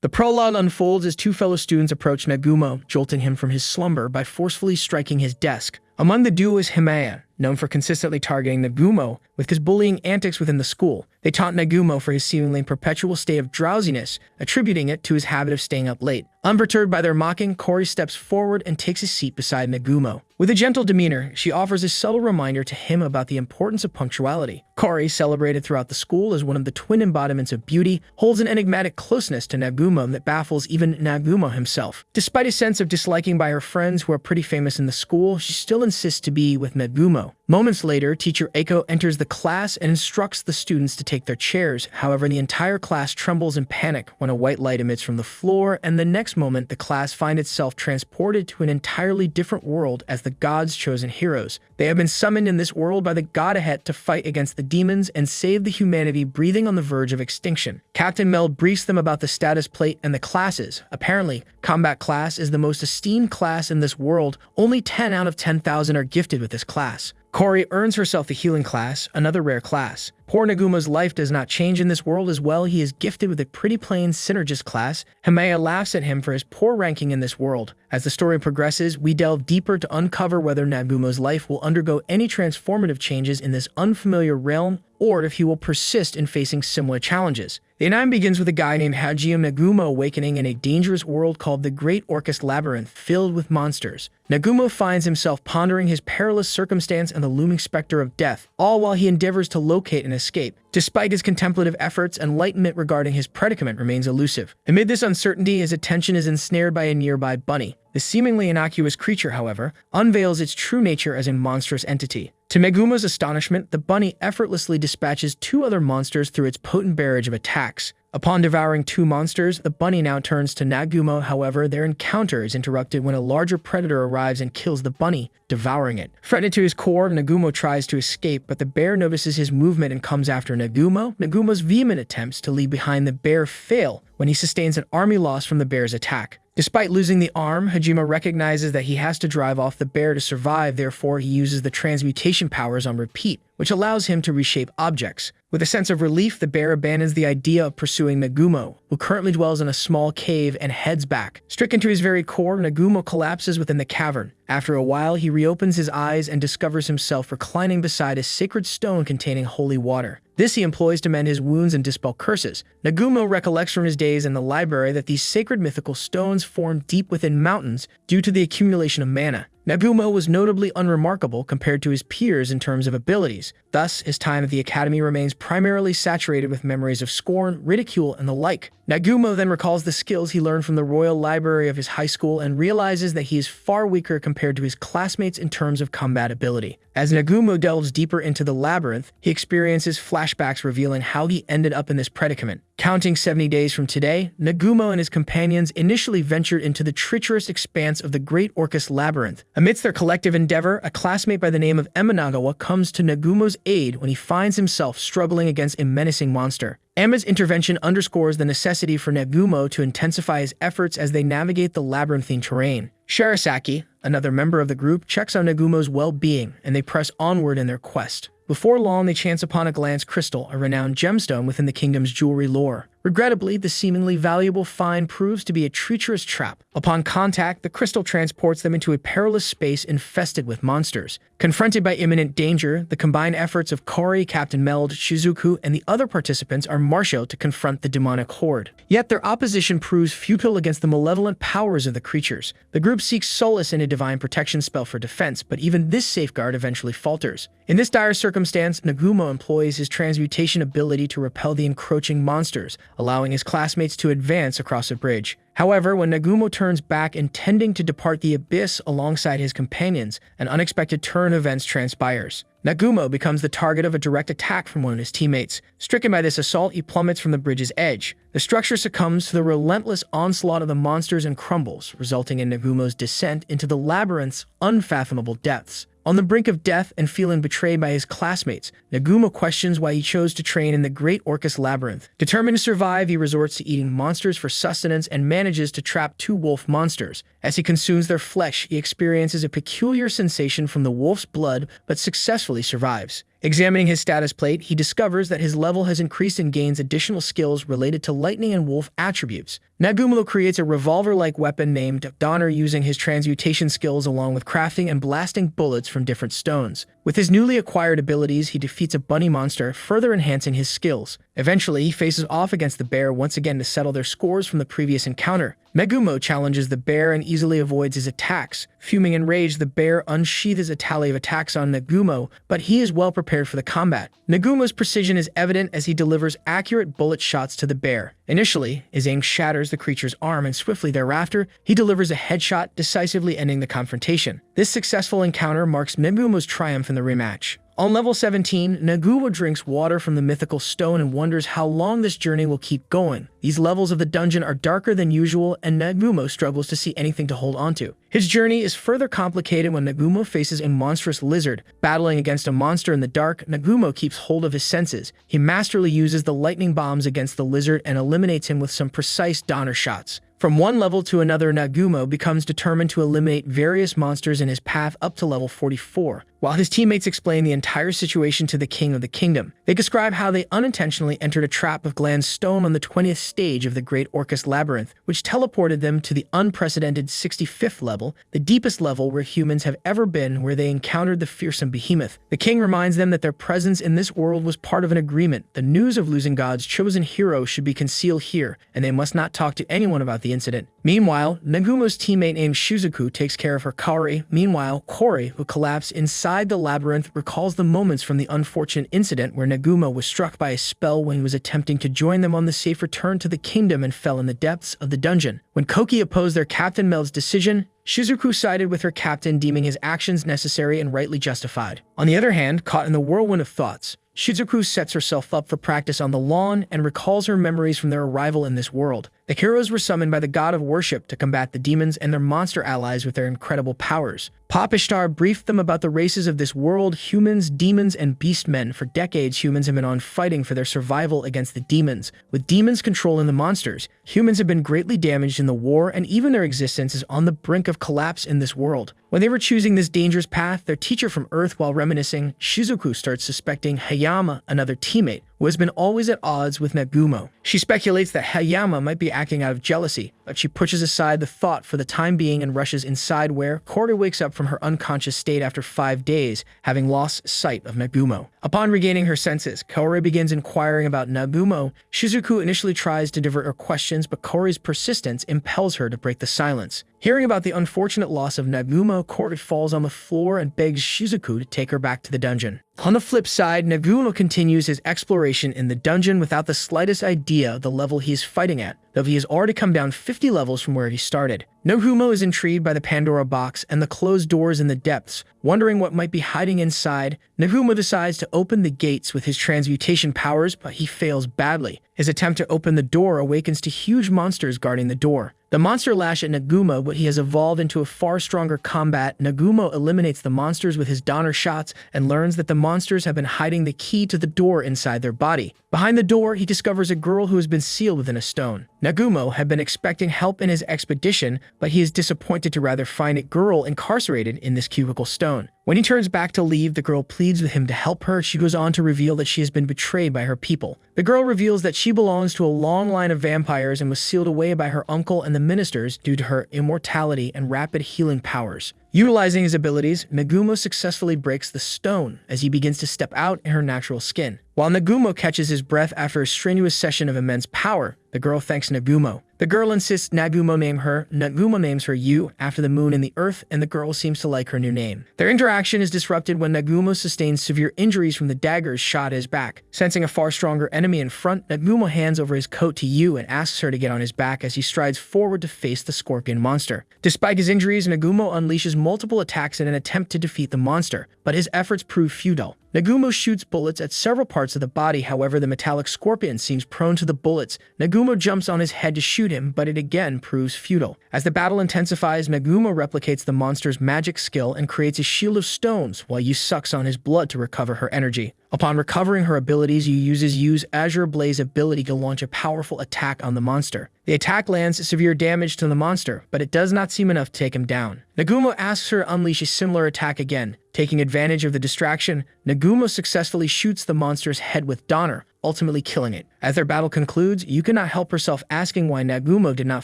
The prologue unfolds as two fellow students approach Nagumo, jolting him from his slumber by forcefully striking his desk. Among the duo is Humiliated, known for consistently targeting Nagumo with his bullying antics within the school. They taunt Nagumo for his seemingly perpetual state of drowsiness, attributing it to his habit of staying up late. Unperturbed by their mocking, Cory steps forward and takes his seat beside Nagumo. With a gentle demeanor, she offers a subtle reminder to him about the importance of punctuality. Cory, celebrated throughout the school as one of the twin embodiments of beauty, holds an enigmatic closeness to Nagumo that baffles even Nagumo himself. Despite a sense of disliking by her friends who are pretty famous in the school, she still insists to be with Nagumo. Moments later, teacher Eiko enters the class and instructs the students to take their chairs. However, the entire class trembles in panic when a white light emits from the floor, and the next moment, the class finds itself transported to an entirely different world as the gods' chosen heroes. They have been summoned in this world by the god Ahet to fight against the demons and save the humanity breathing on the verge of extinction. Captain Meld briefs them about the status plate and the classes. Apparently, combat class is the most esteemed class in this world. Only 10 out of 10,000 are gifted with this class. Cory earns herself the healing class, another rare class. Poor Nagumo's life does not change in this world as well. He is gifted with a pretty plain synergist class. Humiliated laughs at him for his poor ranking in this world. As the story progresses, we delve deeper to uncover whether Nagumo's life will undergo any transformative changes in this unfamiliar realm, or if he will persist in facing similar challenges. The anime begins with a guy named Hajime Nagumo awakening in a dangerous world called the Great Orcus Labyrinth, filled with monsters. Nagumo finds himself pondering his perilous circumstance and the looming specter of death, all while he endeavors to locate and escape. Despite his contemplative efforts, enlightenment regarding his predicament remains elusive. Amid this uncertainty, his attention is ensnared by a nearby bunny. The seemingly innocuous creature, however, unveils its true nature as a monstrous entity. To Nagumo's astonishment, the bunny effortlessly dispatches two other monsters through its potent barrage of attacks. Upon devouring two monsters, the bunny now turns to Nagumo. However, their encounter is interrupted when a larger predator arrives and kills the bunny, devouring it. Threatened to his core, Nagumo tries to escape, but the bear notices his movement and comes after Nagumo. Nagumo's vehement attempts to leave behind the bear fail when he sustains an army loss from the bear's attack. Despite losing the arm, Hajime recognizes that he has to drive off the bear to survive. Therefore, he uses the transmutation powers on repeat, which allows him to reshape objects. With a sense of relief, the bear abandons the idea of pursuing Nagumo, who currently dwells in a small cave, and heads back. Stricken to his very core, Nagumo collapses within the cavern. After a while, he reopens his eyes and discovers himself reclining beside a sacred stone containing holy water. This he employs to mend his wounds and dispel curses. Nagumo recollects from his days in the library that these sacred mythical stones form deep within mountains due to the accumulation of mana. Nagumo was notably unremarkable compared to his peers in terms of abilities. Thus, his time at the academy remains primarily saturated with memories of scorn, ridicule, and the like. Nagumo then recalls the skills he learned from the royal library of his high school and realizes that he is far weaker compared to his classmates in terms of combat ability. As Nagumo delves deeper into the labyrinth, he experiences flashbacks revealing how he ended up in this predicament. Counting 70 days from today, Nagumo and his companions initially ventured into the treacherous expanse of the Great Orcus Labyrinth. Amidst their collective endeavor, a classmate by the name of Emanagawa comes to Nagumo's aid when he finds himself struggling against a menacing monster. Emma's intervention underscores the necessity for Nagumo to intensify his efforts as they navigate the labyrinthine terrain. Shirisaki, another member of the group, checks on Nagumo's well-being, and they press onward in their quest. Before long, they chance upon a glance crystal, a renowned gemstone within the kingdom's jewelry lore. Regrettably, the seemingly valuable find proves to be a treacherous trap. Upon contact, the crystal transports them into a perilous space infested with monsters. Confronted by imminent danger, the combined efforts of Cory, Captain Meld, Shizuku, and the other participants are marshaled to confront the demonic horde. Yet their opposition proves futile against the malevolent powers of the creatures. The group seeks solace in a divine protection spell for defense, but even this safeguard eventually falters. In this dire circumstance, Nagumo employs his transmutation ability to repel the encroaching monsters, allowing his classmates to advance across a bridge. However, when Nagumo turns back intending to depart the abyss alongside his companions, an unexpected turn of events transpires. Nagumo becomes the target of a direct attack from one of his teammates. Stricken by this assault, he plummets from the bridge's edge. The structure succumbs to the relentless onslaught of the monsters and crumbles, resulting in Nagumo's descent into the labyrinth's unfathomable depths. On the brink of death and feeling betrayed by his classmates, Nagumo questions why he chose to train in the Great Orcus Labyrinth. Determined to survive, he resorts to eating monsters for sustenance and manages to trap two wolf monsters. As he consumes their flesh, he experiences a peculiar sensation from the wolf's blood, but successfully survives. Examining his status plate, he discovers that his level has increased and gains additional skills related to lightning and wolf attributes. Nagumo creates a revolver-like weapon named Donner using his transmutation skills along with crafting and blasting bullets from different stones. With his newly acquired abilities, he defeats a bunny monster, further enhancing his skills. Eventually, he faces off against the bear once again to settle their scores from the previous encounter. Nagumo challenges the bear and easily avoids his attacks. Fuming and enraged, the bear unsheathes a tally of attacks on Nagumo, but he is well prepared for the combat. Nagumo's precision is evident as he delivers accurate bullet shots to the bear. Initially, his aim shatters the creature's arm, and swiftly thereafter, he delivers a headshot, decisively ending the confrontation. This successful encounter marks Nagumo's triumph in the rematch. On level 17, Nagumo drinks water from the mythical stone and wonders how long this journey will keep going. These levels of the dungeon are darker than usual, and Nagumo struggles to see anything to hold onto. His journey is further complicated when Nagumo faces a monstrous lizard. Battling against a monster in the dark, Nagumo keeps hold of his senses. He masterly uses the lightning bombs against the lizard and eliminates him with some precise Donner shots. From one level to another, Nagumo becomes determined to eliminate various monsters in his path up to level 44. While his teammates explain the entire situation to the King of the Kingdom, they describe how they unintentionally entered a trap of Glan's stone on the 20th stage of the Great Orcus Labyrinth, which teleported them to the unprecedented 65th level, the deepest level where humans have ever been, where they encountered the fearsome behemoth. The king reminds them that their presence in this world was part of an agreement. The news of losing God's chosen hero should be concealed here, and they must not talk to anyone about the incident. Meanwhile, Nagumo's teammate named Shizuku takes care of her Kaori. Meanwhile, Kori, who collapsed inside the labyrinth, recalls the moments from the unfortunate incident where Nagumo was struck by a spell when he was attempting to join them on the safe return to the kingdom and fell in the depths of the dungeon. When Koki opposed their Captain Mel's decision, Shizuku sided with her captain, deeming his actions necessary and rightly justified. On the other hand, caught in the whirlwind of thoughts, Shizuku sets herself up for practice on the lawn and recalls her memories from their arrival in this world. The heroes were summoned by the god of worship to combat the demons and their monster allies with their incredible powers. Pop Ishtar briefed them about the races of this world: humans, demons, and beastmen. For decades, humans have been on fighting for their survival against the demons. With demons controlling the monsters, humans have been greatly damaged in the war, and even their existence is on the brink of collapse in this world. When they were choosing this dangerous path, their teacher from Earth, while reminiscing, Shizuku starts suspecting Hayama, another teammate, who has been always at odds with Nagumo. She speculates that Hayama might be acting out of jealousy, but she pushes aside the thought for the time being and rushes inside, where Kori wakes up from her unconscious state after 5 days, having lost sight of Nagumo. Upon regaining her senses, Kori begins inquiring about Nagumo. Shizuku initially tries to divert her questions, but Kori's persistence impels her to break the silence. Hearing about the unfortunate loss of Nagumo, Kori falls on the floor and begs Shizuku to take her back to the dungeon. On the flip side, Nagumo continues his exploration in the dungeon without the slightest idea of the level he is fighting at, though he has already come down 50 levels from where he started. Nagumo is intrigued by the Pandora box and the closed doors in the depths. Wondering what might be hiding inside, Nagumo decides to open the gates with his transmutation powers, but he fails badly. His attempt to open the door awakens to huge monsters guarding the door. The monster lash at Nagumo, but he has evolved into a far stronger combat. Nagumo eliminates the monsters with his Donner shots and learns that the monsters have been hiding the key to the door inside their body. Behind the door, he discovers a girl who has been sealed within a stone. Nagumo had been expecting help in his expedition, but he is disappointed to rather find a girl incarcerated in this cubicle stone. When he turns back to leave, the girl pleads with him to help her. She goes on to reveal that she has been betrayed by her people. The girl reveals that she belongs to a long line of vampires and was sealed away by her uncle and the ministers due to her immortality and rapid healing powers. Utilizing his abilities, Nagumo successfully breaks the stone as he begins to step out in her natural skin. While Nagumo catches his breath after a strenuous session of immense power, the girl thanks Nagumo. The girl insists Nagumo name her. Nagumo names her Yu, after the moon and the earth, and the girl seems to like her new name. Their interaction is disrupted when Nagumo sustains severe injuries from the daggers shot at his back. Sensing a far stronger enemy in front, Nagumo hands over his coat to Yu and asks her to get on his back as he strides forward to face the scorpion monster. Despite his injuries, Nagumo unleashes multiple attacks in an attempt to defeat the monster, but his efforts prove futile. Nagumo shoots bullets at several parts of the body, however the metallic scorpion seems prone to the bullets. Nagumo jumps on his head to shoot him, but it again proves futile. As the battle intensifies, Nagumo replicates the monster's magic skill and creates a shield of stones, while Yu sucks on his blood to recover her energy. Upon recovering her abilities, Yu uses Yu's Azure Blaze ability to launch a powerful attack on the monster. The attack lands severe damage to the monster, but it does not seem enough to take him down. Nagumo asks her to unleash a similar attack again. Taking advantage of the distraction, Nagumo successfully shoots the monster's head with Donner, ultimately killing it. As their battle concludes, Yu cannot help herself asking why Nagumo did not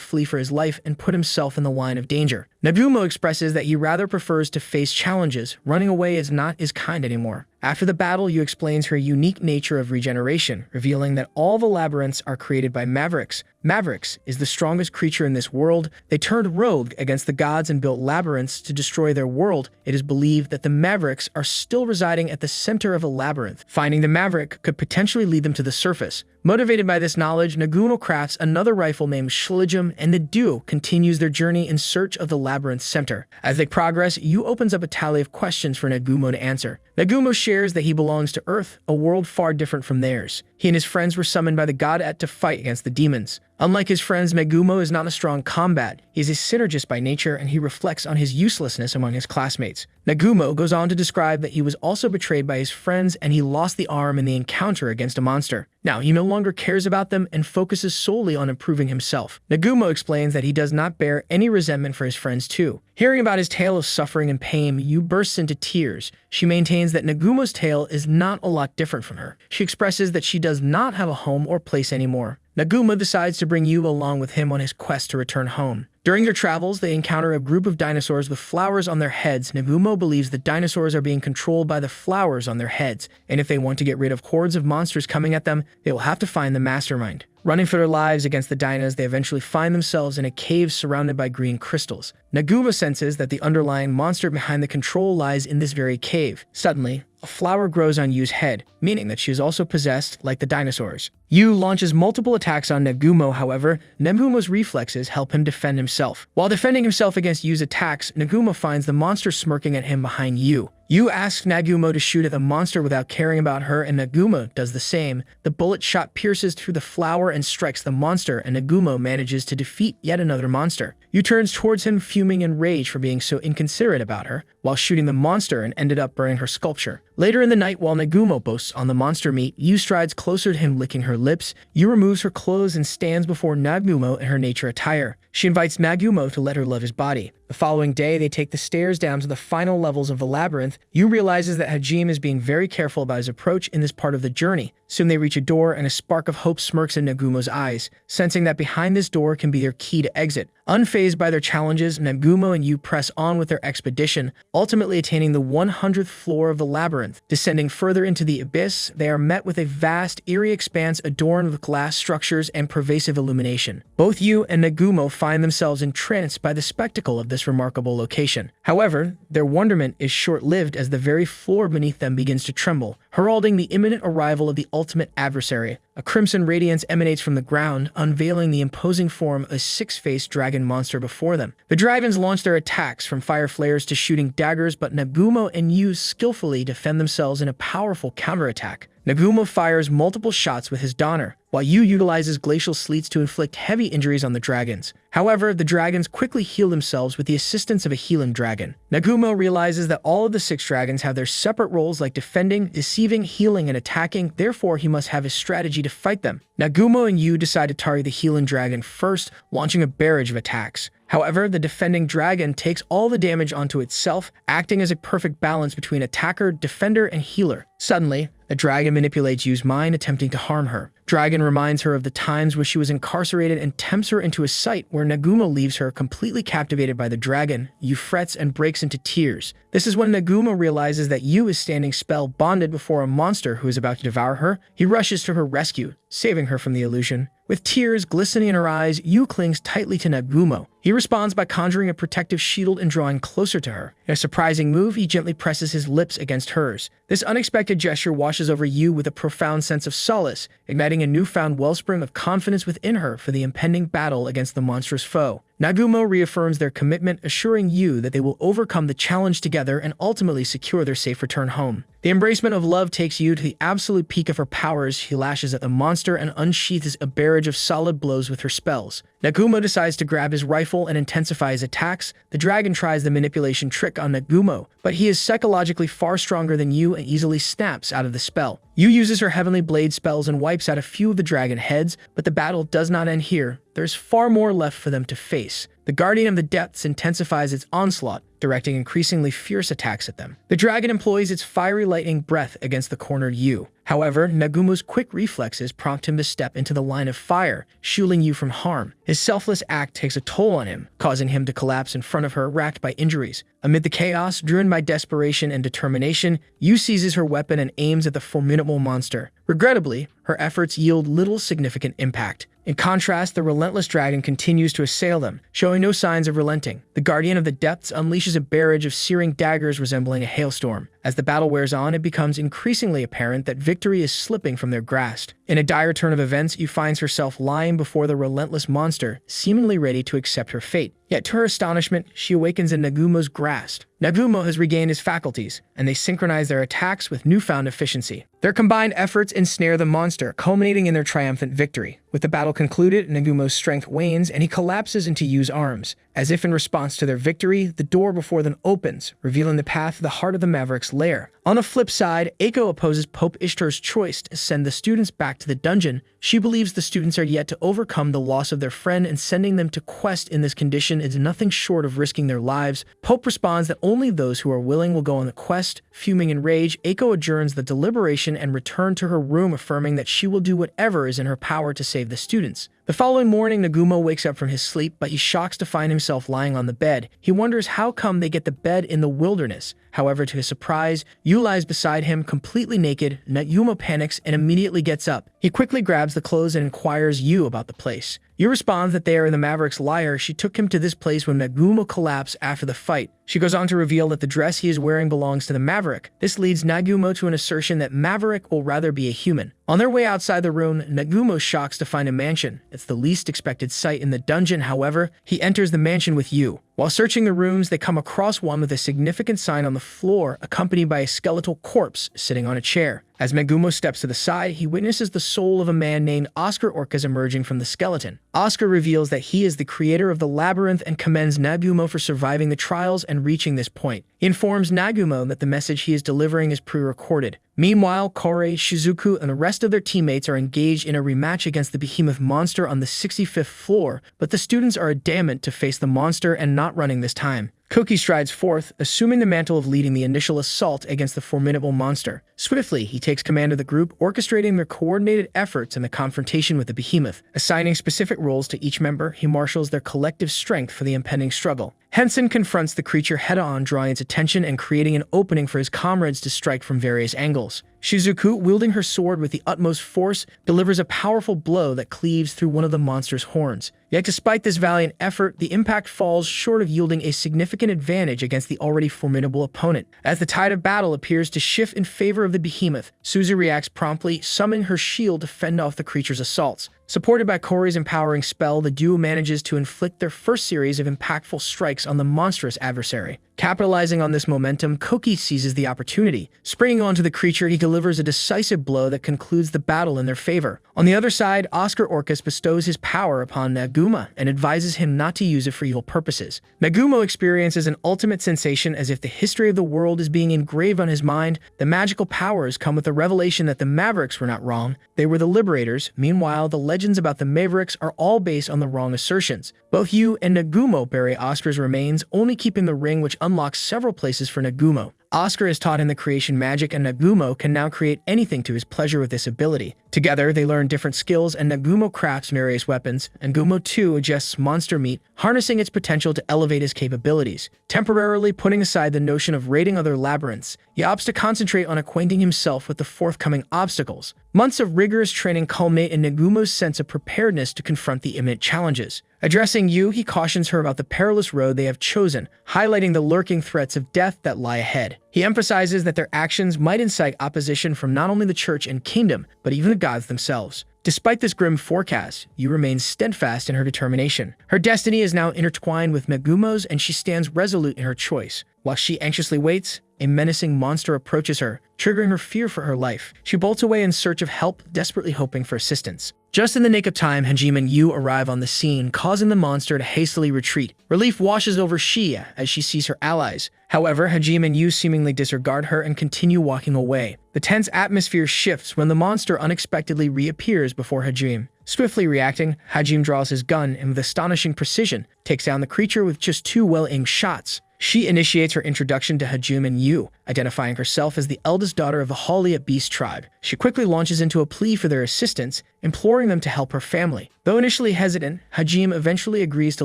flee for his life and put himself in the line of danger. Nagumo expresses that he rather prefers to face challenges. Running away is not his kind anymore. After the battle, Yu explains her unique nature of regeneration, revealing that all the labyrinths are created by Mavericks. Mavericks is the strongest creature in this world. They turned rogue against the gods and built labyrinths to destroy their world. It is believed that the Mavericks are still residing at the center of a labyrinth. Finding the Maverick could potentially lead them to the surface. Motivated by this knowledge, Nagumo crafts another rifle named Shlijum, and the duo continues their journey in search of the labyrinth's center. As they progress, Yu opens up a tally of questions for Nagumo to answer. Nagumo shares that he belongs to Earth, a world far different from theirs. He and his friends were summoned by the god Et to fight against the demons. Unlike his friends, Nagumo is not a strong combat. He is a synergist by nature, and he reflects on his uselessness among his classmates. Nagumo goes on to describe that he was also betrayed by his friends and he lost the arm in the encounter against a monster. Now, he no longer cares about them and focuses solely on improving himself. Nagumo explains that he does not bear any resentment for his friends too. Hearing about his tale of suffering and pain, Yu bursts into tears. She maintains that Nagumo's tale is not a lot different from her. She expresses that she does not have a home or place anymore. Nagumo decides to bring Yu along with him on his quest to return home. During their travels, they encounter a group of dinosaurs with flowers on their heads. Nagumo believes the dinosaurs are being controlled by the flowers on their heads, and if they want to get rid of hordes of monsters coming at them, they will have to find the mastermind. Running for their lives against the dinos, they eventually find themselves in a cave surrounded by green crystals. Nagumo senses that the underlying monster behind the control lies in this very cave. Suddenly, a flower grows on Yu's head, meaning that she is also possessed like the dinosaurs. Yu launches multiple attacks on Nagumo, however, Nagumo's reflexes help him defend himself. While defending himself against Yu's attacks, Nagumo finds the monster smirking at him behind Yu. Yu asks Nagumo to shoot at the monster without caring about her, and Nagumo does the same. The bullet shot pierces through the flower and strikes the monster, and Nagumo manages to defeat yet another monster. Yu turns towards him, fuming in rage for being so inconsiderate about her, while shooting the monster and ended up burning her sculpture. Later in the night, while Nagumo boasts on the monster meat, Yu strides closer to him, licking her lips. Yu removes her clothes and stands before Nagumo in her nature attire. She invites Nagumo to let her love his body. The following day, they take the stairs down to the final levels of the labyrinth. Yu realizes that Hajime is being very careful about his approach in this part of the journey. Soon they reach a door, and a spark of hope smirks in Nagumo's eyes, sensing that behind this door can be their key to exit. Unfazed by their challenges, Nagumo and Yu press on with their expedition, ultimately attaining the 100th floor of the labyrinth. Descending further into the abyss, they are met with a vast, eerie expanse adorned with glass structures and pervasive illumination. Both Yu and Nagumo find themselves entranced by the spectacle of this remarkable location. However, their wonderment is short-lived as the very floor beneath them begins to tremble, heralding the imminent arrival of the ultimate adversary. A crimson radiance emanates from the ground, unveiling the imposing form of a six-faced dragon monster before them. The dragons launch their attacks, from fire flares to shooting daggers, but Nagumo and Yu skillfully defend themselves in a powerful counterattack. Nagumo fires multiple shots with his Donner, while Yu utilizes glacial sleets to inflict heavy injuries on the dragons. However, the dragons quickly heal themselves with the assistance of a healing dragon. Nagumo realizes that all of the 6 dragons have their separate roles like defending, deceiving, healing, and attacking, therefore he must have a strategy to fight them. Nagumo and Yu decide to target the healing dragon first, launching a barrage of attacks. However, the defending dragon takes all the damage onto itself, acting as a perfect balance between attacker, defender, and healer. Suddenly, a dragon manipulates Yu's mind, attempting to harm her. Dragon reminds her of the times where she was incarcerated and tempts her into a site where Nagumo leaves her completely captivated by the dragon. Yu frets and breaks into tears. This is when Nagumo realizes that Yu is standing spell-bonded before a monster who is about to devour her. He rushes to her rescue, saving her from the illusion. With tears glistening in her eyes, Yu clings tightly to Nagumo. He responds by conjuring a protective shield and drawing closer to her. In a surprising move, he gently presses his lips against hers. This unexpected gesture washes over Yu with a profound sense of solace, igniting a newfound wellspring of confidence within her for the impending battle against the monstrous foe. Nagumo reaffirms their commitment, assuring Yu that they will overcome the challenge together and ultimately secure their safe return home. The embracement of love takes Yu to the absolute peak of her powers. She lashes at the monster and unsheathes a barrage of solid blows with her spells. Nagumo decides to grab his rifle and intensify his attacks. The dragon tries the manipulation trick on Nagumo, but he is psychologically far stronger than Yu and easily snaps out of the spell. Yu uses her Heavenly Blade spells and wipes out a few of the dragon heads, but the battle does not end here. There's far more left for them to face. The Guardian of the Depths intensifies its onslaught, directing increasingly fierce attacks at them. The dragon employs its fiery lightning breath against the cornered Yu. However, Nagumo's quick reflexes prompt him to step into the line of fire, shielding Yu from harm. His selfless act takes a toll on him, causing him to collapse in front of her, racked by injuries. Amid the chaos, driven by desperation and determination, Yu seizes her weapon and aims at the formidable monster. Regrettably, her efforts yield little significant impact. In contrast, the relentless dragon continues to assail them, showing no signs of relenting. The Guardian of the Depths unleashes a barrage of searing daggers resembling a hailstorm. As the battle wears on, it becomes increasingly apparent that victory is slipping from their grasp. In a dire turn of events, Yu finds herself lying before the relentless monster, seemingly ready to accept her fate. Yet to her astonishment, she awakens in Nagumo's grasp. Nagumo has regained his faculties, and they synchronize their attacks with newfound efficiency. Their combined efforts ensnare the monster, culminating in their triumphant victory. With the battle concluded, Nagumo's strength wanes, and he collapses into Yu's arms. As if in response to their victory, the door before them opens, revealing the path to the heart of the Maverick's lair. On the flip side, Eiko opposes Pope Ishtar's choice to send the students back to the dungeon. She believes the students are yet to overcome the loss of their friend, and sending them to quest in this condition is nothing short of risking their lives. Pope responds that only those who are willing will go on the quest. Fuming in rage, Eiko adjourns the deliberation and returns to her room, affirming that she will do whatever is in her power to save the students. The following morning, Nagumo wakes up from his sleep, but he's shocked to find himself lying on the bed. He wonders how come they get the bed in the wilderness. However, to his surprise, Yu lies beside him, completely naked. Nagumo panics and immediately gets up. He quickly grabs the clothes and inquires Yu about the place. Yu responds that they are in the Maverick's lair. She took him to this place when Nagumo collapsed after the fight. She goes on to reveal that the dress he is wearing belongs to the Maverick. This leads Nagumo to an assertion that Maverick will rather be a human. On their way outside the room, Nagumo shocks to find a mansion. It's the least expected sight in the dungeon. However, he enters the mansion with Yu. While searching the rooms, they come across one with a significant sign on the floor, accompanied by a skeletal corpse sitting on a chair. As Nagumo steps to the side, he witnesses the soul of a man named Oscar Orcas emerging from the skeleton. Oscar reveals that he is the creator of the labyrinth and commends Nagumo for surviving the trials and reaching this point. He informs Nagumo that the message he is delivering is pre-recorded. Meanwhile, Korei, Shizuku, and the rest of their teammates are engaged in a rematch against the behemoth monster on the 65th floor, but the students are adamant to face the monster and not running this time. Koki strides forth, assuming the mantle of leading the initial assault against the formidable monster. Swiftly, he takes command of the group, orchestrating their coordinated efforts in the confrontation with the behemoth. Assigning specific roles to each member, he marshals their collective strength for the impending struggle. Henson confronts the creature head-on, drawing its attention and creating an opening for his comrades to strike from various angles. Shizuku, wielding her sword with the utmost force, delivers a powerful blow that cleaves through one of the monster's horns. Yet despite this valiant effort, the impact falls short of yielding a significant advantage against the already formidable opponent. As the tide of battle appears to shift in favor of the behemoth, Suzu reacts promptly, summoning her shield to fend off the creature's assaults. Supported by Korei's empowering spell, the duo manages to inflict their first series of impactful strikes on the monstrous adversary. Capitalizing on this momentum, Koki seizes the opportunity. Springing onto the creature, he delivers a decisive blow that concludes the battle in their favor. On the other side, Oscar Orcas bestows his power upon Nagumo and advises him not to use it for evil purposes. Nagumo experiences an ultimate sensation, as if the history of the world is being engraved on his mind. The magical powers come with the revelation that the Mavericks were not wrong. They were the liberators. Meanwhile, the legends about the Mavericks are all based on the wrong assertions. Both Yu and Nagumo bury Oscar's remains, only keeping the ring, which unlocks several places for Nagumo. Oscar has taught him the creation magic, and Nagumo can now create anything to his pleasure with this ability. Together, they learn different skills, and Nagumo crafts various weapons. Nagumo too ingests monster meat, harnessing its potential to elevate his capabilities. Temporarily putting aside the notion of raiding other labyrinths, he opts to concentrate on acquainting himself with the forthcoming obstacles. Months of rigorous training culminate in Nagumo's sense of preparedness to confront the imminent challenges. Addressing Yu, he cautions her about the perilous road they have chosen, highlighting the lurking threats of death that lie ahead. He emphasizes that their actions might incite opposition from not only the church and kingdom, but even the gods themselves. Despite this grim forecast, Yu remains steadfast in her determination. Her destiny is now intertwined with Nagumo's, and she stands resolute in her choice. While she anxiously waits, a menacing monster approaches her, triggering her fear for her life. She bolts away in search of help, desperately hoping for assistance. Just in the nick of time, Hajime and Yu arrive on the scene, causing the monster to hastily retreat. Relief washes over Shia as she sees her allies. However, Hajime and Yu seemingly disregard her and continue walking away. The tense atmosphere shifts when the monster unexpectedly reappears before Hajime. Swiftly reacting, Hajime draws his gun and with astonishing precision takes down the creature with just 2 well-aimed shots. She initiates her introduction to Hajime and Yu, identifying herself as the eldest daughter of the Humiliated Beast tribe. She quickly launches into a plea for their assistance, imploring them to help her family. Though initially hesitant, Hajime eventually agrees to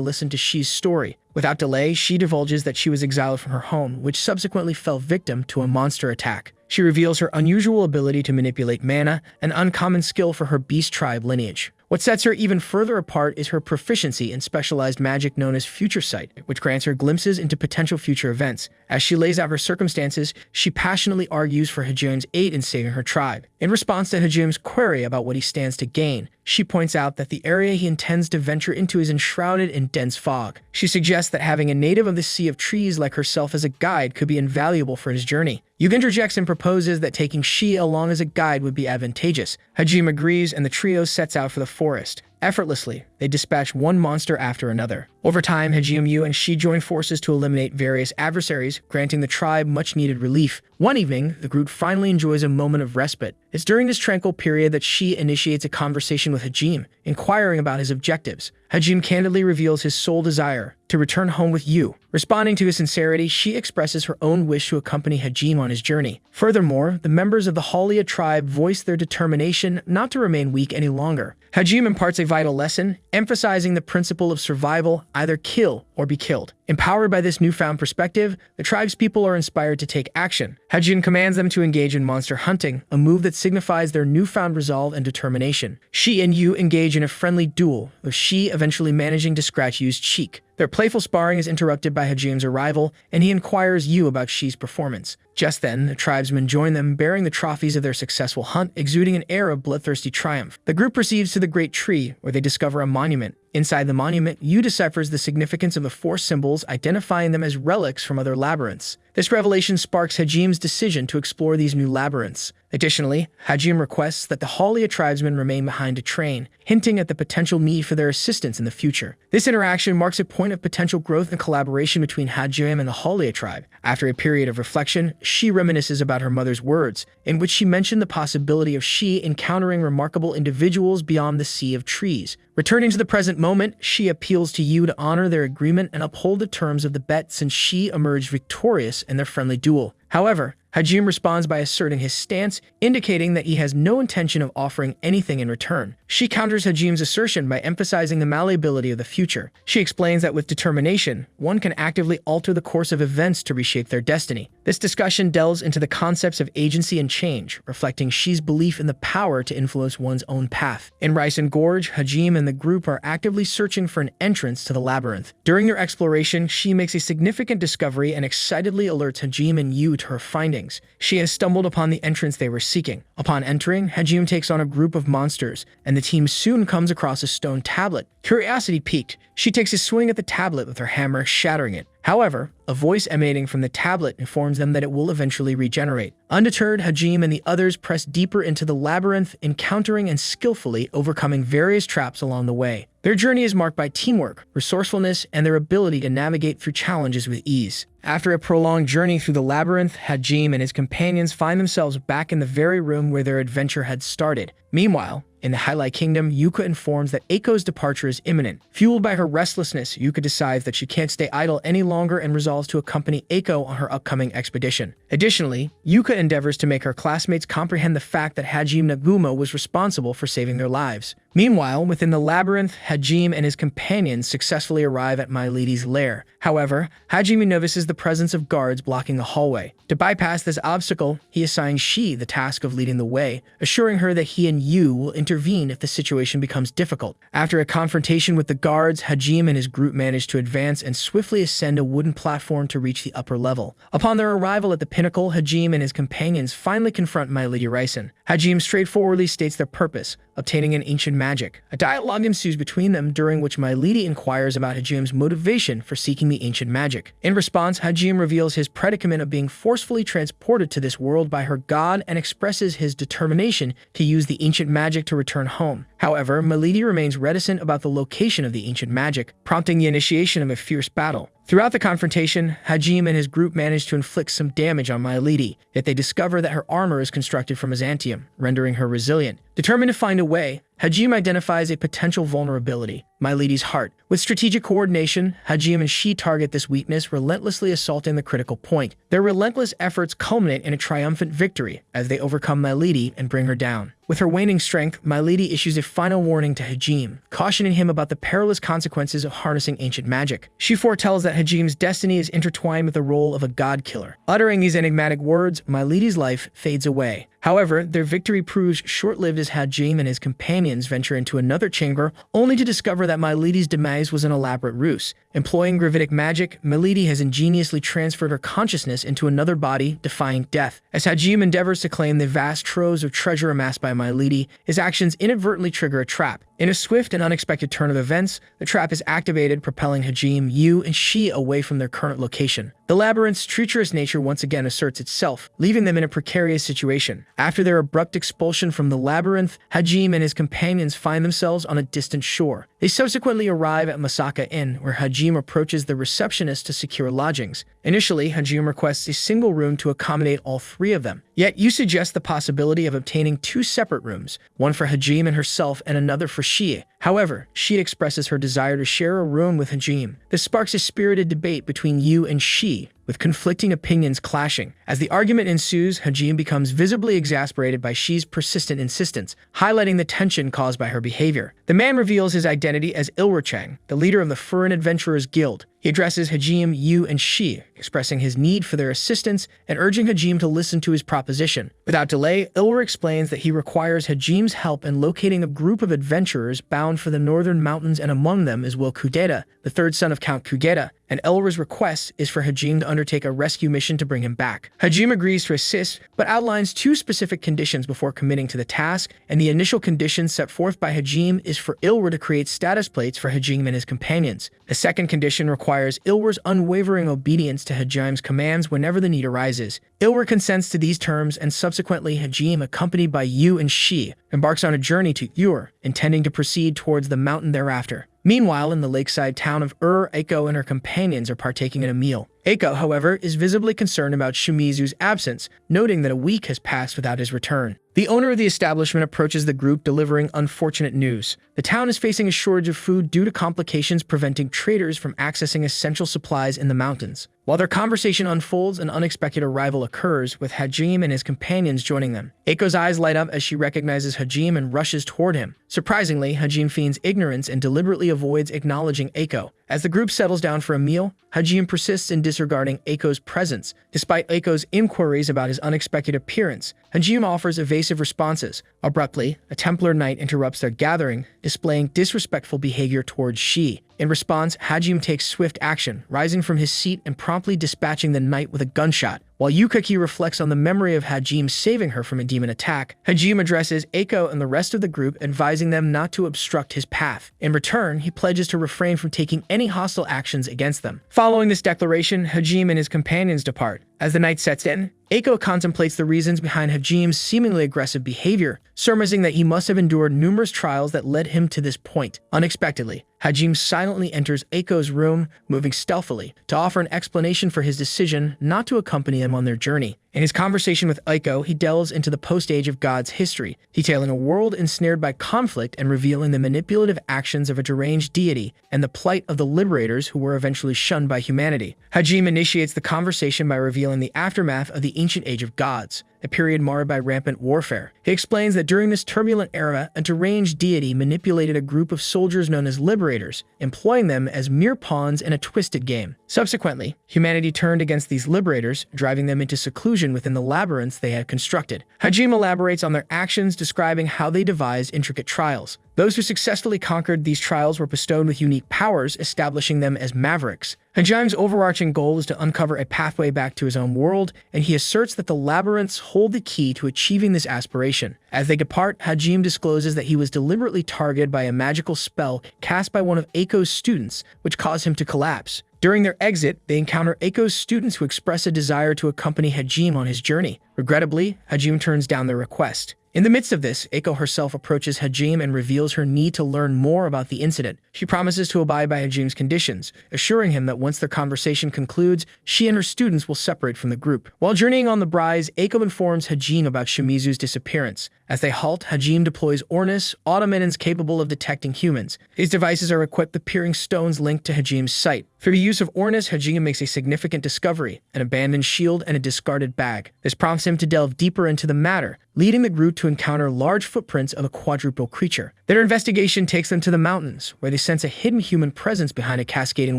listen to Shi's story. Without delay, she divulges that she was exiled from her home, which subsequently fell victim to a monster attack. She reveals her unusual ability to manipulate mana, an uncommon skill for her beast tribe lineage. What sets her even further apart is her proficiency in specialized magic known as Future Sight, which grants her glimpses into potential future events. As she lays out her circumstances, she passionately argues for Hajime's aid in saving her tribe. In response to Hajime's query about what he stands to gain, she points out that the area he intends to venture into is enshrouded in dense fog. She suggests that having a native of the Sea of Trees like herself as a guide could be invaluable for his journey. Yu interjects and proposes that taking Shi along as a guide would be advantageous. Hajime agrees and the trio sets out for the forest. Effortlessly, they dispatch one monster after another. Over time, Hajime, Yu, and Shi join forces to eliminate various adversaries, granting the tribe much-needed relief. One evening, the group finally enjoys a moment of respite. It's during this tranquil period that Shi initiates a conversation with Hajime, inquiring about his objectives. Hajime candidly reveals his sole desire, to return home with Yu. Responding to his sincerity, she expresses her own wish to accompany Hajime on his journey. Furthermore, the members of the Humiliated tribe voice their determination not to remain weak any longer. Hajime imparts a vital lesson, emphasizing the principle of survival, either kill or be killed. Empowered by this newfound perspective, the tribe's people are inspired to take action. Hajime commands them to engage in monster hunting, a move that signifies their newfound resolve and determination. Shi and Yu engage in a friendly duel, with Shi eventually managing to scratch Yu's cheek. Their playful sparring is interrupted by Hajime's arrival, and he inquires Yu about Shi's performance. Just then, the tribesmen join them, bearing the trophies of their successful hunt, exuding an air of bloodthirsty triumph. The group proceeds to the Great Tree, where they discover a monument. Inside the monument, Yu deciphers the significance of the 4 symbols, identifying them as relics from other labyrinths. This revelation sparks Hajime's decision to explore these new labyrinths. Additionally, Hajime requests that the Humiliated tribesmen remain behind to train, hinting at the potential need for their assistance in the future. This interaction marks a point of potential growth and collaboration between Hajime and the Humiliated tribe. After a period of reflection, she reminisces about her mother's words, in which she mentioned the possibility of she encountering remarkable individuals beyond the Sea of Trees. Returning to the present moment, she appeals to Yu to honor their agreement and uphold the terms of the bet since she emerged victorious in their friendly duel. However, Hajime responds by asserting his stance, indicating that he has no intention of offering anything in return. She counters Hajime's assertion by emphasizing the malleability of the future. She explains that with determination, one can actively alter the course of events to reshape their destiny. This discussion delves into the concepts of agency and change, reflecting Shi's belief in the power to influence one's own path. In Risen Gorge, Hajime and the group are actively searching for an entrance to the labyrinth. During their exploration, Shi makes a significant discovery and excitedly alerts Hajime and Yu to her findings. She has stumbled upon the entrance they were seeking. Upon entering, Hajime takes on a group of monsters, and the team soon comes across a stone tablet. Curiosity piqued, she takes a swing at the tablet with her hammer, shattering it. However, a voice emanating from the tablet informs them that it will eventually regenerate. Undeterred, Hajime and the others press deeper into the labyrinth, encountering and skillfully overcoming various traps along the way. Their journey is marked by teamwork, resourcefulness, and their ability to navigate through challenges with ease. After a prolonged journey through the labyrinth, Hajime and his companions find themselves back in the very room where their adventure had started. Meanwhile, in the Highlight Kingdom, Yuka informs that Eiko's departure is imminent. Fueled by her restlessness, Yuka decides that she can't stay idle any longer and resolves to accompany Eiko on her upcoming expedition. Additionally, Yuka endeavors to make her classmates comprehend the fact that Hajime Nagumo was responsible for saving their lives. Meanwhile, within the labyrinth, Hajime and his companions successfully arrive at My Lady's lair. However, Hajime notices the presence of guards blocking the hallway. To bypass this obstacle, he assigns Shi the task of leading the way, assuring her that he and Yu will intervene if the situation becomes difficult. After a confrontation with the guards, Hajime and his group manage to advance and swiftly ascend a wooden platform to reach the upper level. Upon their arrival at the pinnacle, Hajime and his companions finally confront My Lady Risen. Hajime straightforwardly states their purpose, obtaining an ancient magic. A dialogue ensues between them, during which Milady inquires about Hajim's motivation for seeking the ancient magic. In response, Hajim reveals his predicament of being forcefully transported to this world by her god and expresses his determination to use the ancient magic to return home. However, Milady remains reticent about the location of the ancient magic, prompting the initiation of a fierce battle. Throughout the confrontation, Hajim and his group manage to inflict some damage on Milady, yet they discover that her armor is constructed from Byzantium, rendering her resilient. Determined to find a way, Hajim identifies a potential vulnerability: Milady's heart. With strategic coordination, Hajim and she target this weakness, relentlessly assaulting the critical point. Their relentless efforts culminate in a triumphant victory as they overcome Milady and bring her down. With her waning strength, Milady issues a final warning to Hajim, cautioning him about the perilous consequences of harnessing ancient magic. She foretells that Hajim's destiny is intertwined with the role of a god-killer. Uttering these enigmatic words, Milady's life fades away. However, their victory proves short-lived as Hajim and his companions venture into another chamber, only to discover that Milady's demise was an elaborate ruse. Employing gravitic magic, Milady has ingeniously transferred her consciousness into another body, defying death. As Hajim endeavors to claim the vast troves of treasure amassed by Milady, his actions inadvertently trigger a trap. In a swift and unexpected turn of events, the trap is activated, propelling Hajim, Yu, and she away from their current location. The labyrinth's treacherous nature once again asserts itself, leaving them in a precarious situation. After their abrupt expulsion from the labyrinth, Hajim and his companions find themselves on a distant shore. They subsequently arrive at Masaka Inn, where Hajim approaches the receptionist to secure lodgings. Initially, Hajim requests a single room to accommodate all three of them. Yet, you suggest the possibility of obtaining two separate rooms, one for Hajim and herself and another for Shie. However, Shie expresses her desire to share a room with Hajim. This sparks a spirited debate between Yu and Shie, with conflicting opinions clashing. As the argument ensues, Hajim becomes visibly exasperated by Shie's persistent insistence, highlighting the tension caused by her behavior. The man reveals his identity as Ilrachang, the leader of the Furin Adventurers Guild. He addresses Hajim, Yu, and Shie, expressing his need for their assistance and urging Hajim to listen to his proposition. Without delay, Ilra explains that he requires Hajim's help in locating a group of adventurers bound for the northern mountains, and among them is Will Kudeta, the third son of Count Kugeta, and Ilra's request is for Hajim to undertake a rescue mission to bring him back. Hajim agrees to assist, but outlines two specific conditions before committing to the task, and the initial condition set forth by Hajim is for Ilra to create status plates for Hajim and his companions. The second condition requires Ilra's unwavering obedience to Hajim's commands whenever the need arises. Ilra consents to these terms, and subsequently Hajim, accompanied by Yu and Shie, embarks on a journey to Ur, intending to proceed towards the mountain thereafter. Meanwhile, in the lakeside town of Eiko and her companions are partaking in a meal. Eiko, however, is visibly concerned about Shimizu's absence, noting that a week has passed without his return. The owner of the establishment approaches the group, delivering unfortunate news. The town is facing a shortage of food due to complications preventing traders from accessing essential supplies in the mountains. While their conversation unfolds, an unexpected arrival occurs, with Hajim and his companions joining them. Eiko's eyes light up as she recognizes Hajim and rushes toward him. Surprisingly, Hajim feigns ignorance and deliberately avoids acknowledging Eiko. As the group settles down for a meal, Hajim persists in disregarding Eiko's presence. Despite Eiko's inquiries about his unexpected appearance, Hajim offers evasive responses. Abruptly, a Templar knight interrupts their gathering, displaying disrespectful behavior towards Shie. In response, Hajim takes swift action, rising from his seat and promptly dispatching the knight with a gunshot. While Yukaki reflects on the memory of Hajim saving her from a demon attack, Hajim addresses Eiko and the rest of the group, advising them not to obstruct his path. In return, he pledges to refrain from taking any hostile actions against them. Following this declaration, Hajim and his companions depart. As the night sets in, Eiko contemplates the reasons behind Hajim's seemingly aggressive behavior, surmising that he must have endured numerous trials that led him to this point. Unexpectedly, Hajim silently enters Eiko's room, moving stealthily, to offer an explanation for his decision not to accompany him on their journey. In his conversation with Eiko, he delves into the post-Age of Gods history, detailing a world ensnared by conflict and revealing the manipulative actions of a deranged deity and the plight of the liberators who were eventually shunned by humanity. Hajim initiates the conversation by revealing the aftermath of the ancient Age of Gods, a period marred by rampant warfare. He explains that during this turbulent era, a deranged deity manipulated a group of soldiers known as liberators, employing them as mere pawns in a twisted game. Subsequently, humanity turned against these liberators, driving them into seclusion within the labyrinths they had constructed. Hajim elaborates on their actions, describing how they devised intricate trials, Those who successfully conquered these trials were bestowed with unique powers, establishing them as mavericks. Hajim's overarching goal is to uncover a pathway back to his own world, and he asserts that the labyrinths hold the key to achieving this aspiration. As they depart, Hajim discloses that he was deliberately targeted by a magical spell cast by one of Aiko's students, which caused him to collapse. During their exit, they encounter Aiko's students who express a desire to accompany Hajim on his journey. Regrettably, Hajim turns down their request. In the midst of this, Aiko herself approaches Hajim and reveals her need to learn more about the incident. She promises to abide by Hajim's conditions, assuring him that once their conversation concludes, she and her students will separate from the group. While journeying on the Brise, Aiko informs Hajim about Shimizu's disappearance. As they halt, Hajim deploys Ornis, automatons capable of detecting humans. These devices are equipped with peering stones linked to Hajim's sight. Through the use of Ornis, Hajim makes a significant discovery, an abandoned shield and a discarded bag. This prompts him to delve deeper into the matter, leading the group to encounter large footprints of a quadrupedal creature. Their investigation takes them to the mountains, where they sense a hidden human presence behind a cascading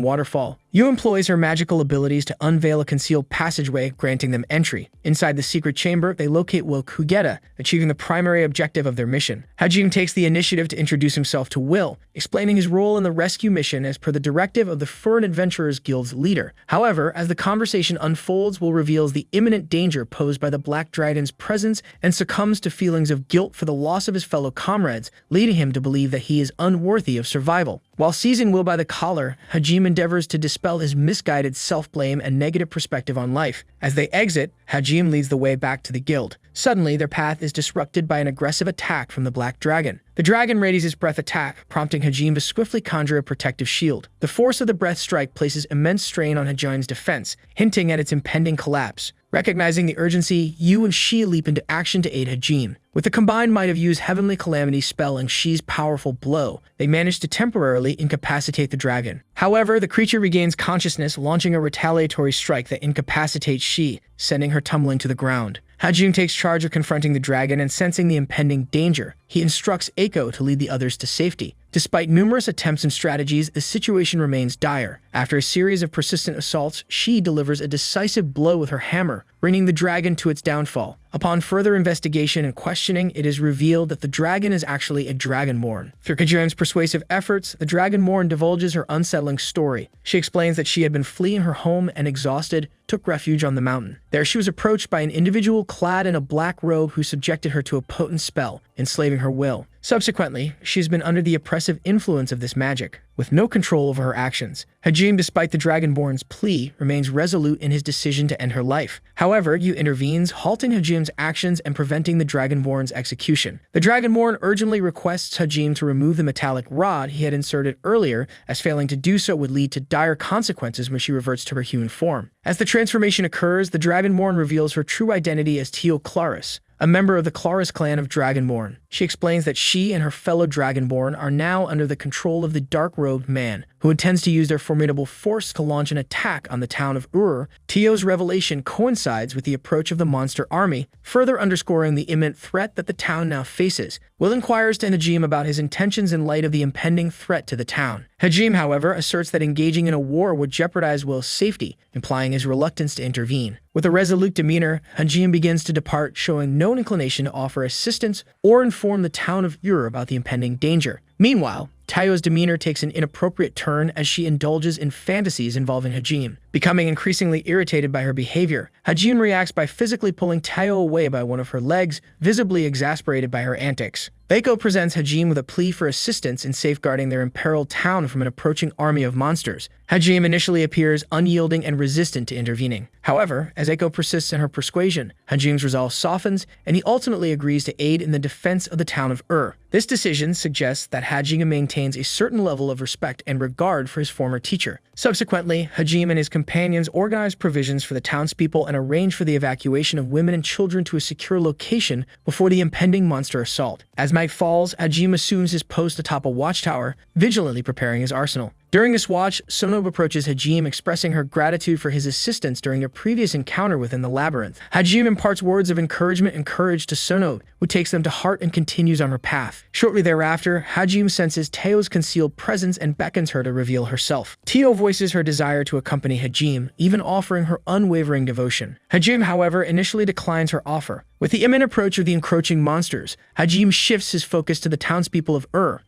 waterfall. Yu employs her magical abilities to unveil a concealed passageway, granting them entry. Inside the secret chamber, they locate Will Kugeta, achieving the primary objective of their mission. Hajim takes the initiative to introduce himself to Will, explaining his role in the rescue mission as per the directive of the Fern Adventurers Guild's leader. However, as the conversation unfolds, Will reveals the imminent danger posed by the Black Dragon's presence and succumbs to feelings of guilt for the loss of his fellow comrades, leading him to believe that he is unworthy of survival. While seizing Will by the collar, Hajim endeavors to dispel his misguided self-blame and negative perspective on life. As they exit, Hajim leads the way back to the guild. Suddenly, their path is disrupted by an aggressive attack from the Black Dragon. The dragon readies his breath attack, prompting Hajim to swiftly conjure a protective shield. The force of the breath strike places immense strain on Hajim's defense, hinting at its impending collapse. Recognizing the urgency, Yu and Shi leap into action to aid Hajim. With the combined might of Yu's Heavenly Calamity spell and Shi's powerful blow, they manage to temporarily incapacitate the dragon. However, the creature regains consciousness, launching a retaliatory strike that incapacitates Shi, sending her tumbling to the ground. Hajim takes charge of confronting the dragon and sensing the impending danger, he instructs Aiko to lead the others to safety. Despite numerous attempts and strategies, the situation remains dire. After a series of persistent assaults, Shi delivers a decisive blow with her hammer, bringing the dragon to its downfall. Upon further investigation and questioning, it is revealed that the dragon is actually a dragonborn. Through Kajim's persuasive efforts, the dragonborn divulges her unsettling story. She explains that she had been fleeing her home and, exhausted, took refuge on the mountain. There she was approached by an individual clad in a black robe who subjected her to a potent spell, enslaving her will. Subsequently, she's been under the oppressive influence of this magic, with no control over her actions. Hajim, despite the Dragonborn's plea, remains resolute in his decision to end her life. However, Yu intervenes, halting Hajim's actions and preventing the Dragonborn's execution. The Dragonborn urgently requests Hajim to remove the metallic rod he had inserted earlier, as failing to do so would lead to dire consequences when she reverts to her human form. As the transformation occurs, the Dragonborn reveals her true identity as Teo Claris, a member of the Claris clan of Dragonborn. She explains that she and her fellow Dragonborn are now under the control of the dark-robed man, who intends to use their formidable force to launch an attack on the town of Ur. Teo's revelation coincides with the approach of the monster army, further underscoring the imminent threat that the town now faces. Will inquires to Hajim about his intentions in light of the impending threat to the town. Hajim, however, asserts that engaging in a war would jeopardize Will's safety, implying his reluctance to intervene. With a resolute demeanor, Hajim begins to depart, showing no inclination to offer assistance or inform the town of Ur about the impending danger. Meanwhile, Tayo's demeanor takes an inappropriate turn as she indulges in fantasies involving Hajim. Becoming increasingly irritated by her behavior, Hajim reacts by physically pulling Tayo away by one of her legs, visibly exasperated by her antics. Baiko presents Hajim with a plea for assistance in safeguarding their imperiled town from an approaching army of monsters. Hajim initially appears unyielding and resistant to intervening. However, as Eiko persists in her persuasion, Hajim's resolve softens, and he ultimately agrees to aid in the defense of the town of Ur. This decision suggests that Hajim maintains a certain level of respect and regard for his former teacher. Subsequently, Hajim and his companions organize provisions for the townspeople and arrange for the evacuation of women and children to a secure location before the impending monster assault. As night falls, Hajim assumes his post atop a watchtower, vigilantly preparing his arsenal. During this watch, Sonobe approaches Hajime, expressing her gratitude for his assistance during their previous encounter within the labyrinth. Hajime imparts words of encouragement and courage to Sonobe, who takes them to heart and continues on her path. Shortly thereafter, Hajime senses Teo's concealed presence and beckons her to reveal herself. Teo voices her desire to accompany Hajime, even offering her unwavering devotion. Hajime, however, initially declines her offer. With the imminent approach of the encroaching monsters, Hajime shifts his focus to the townspeople of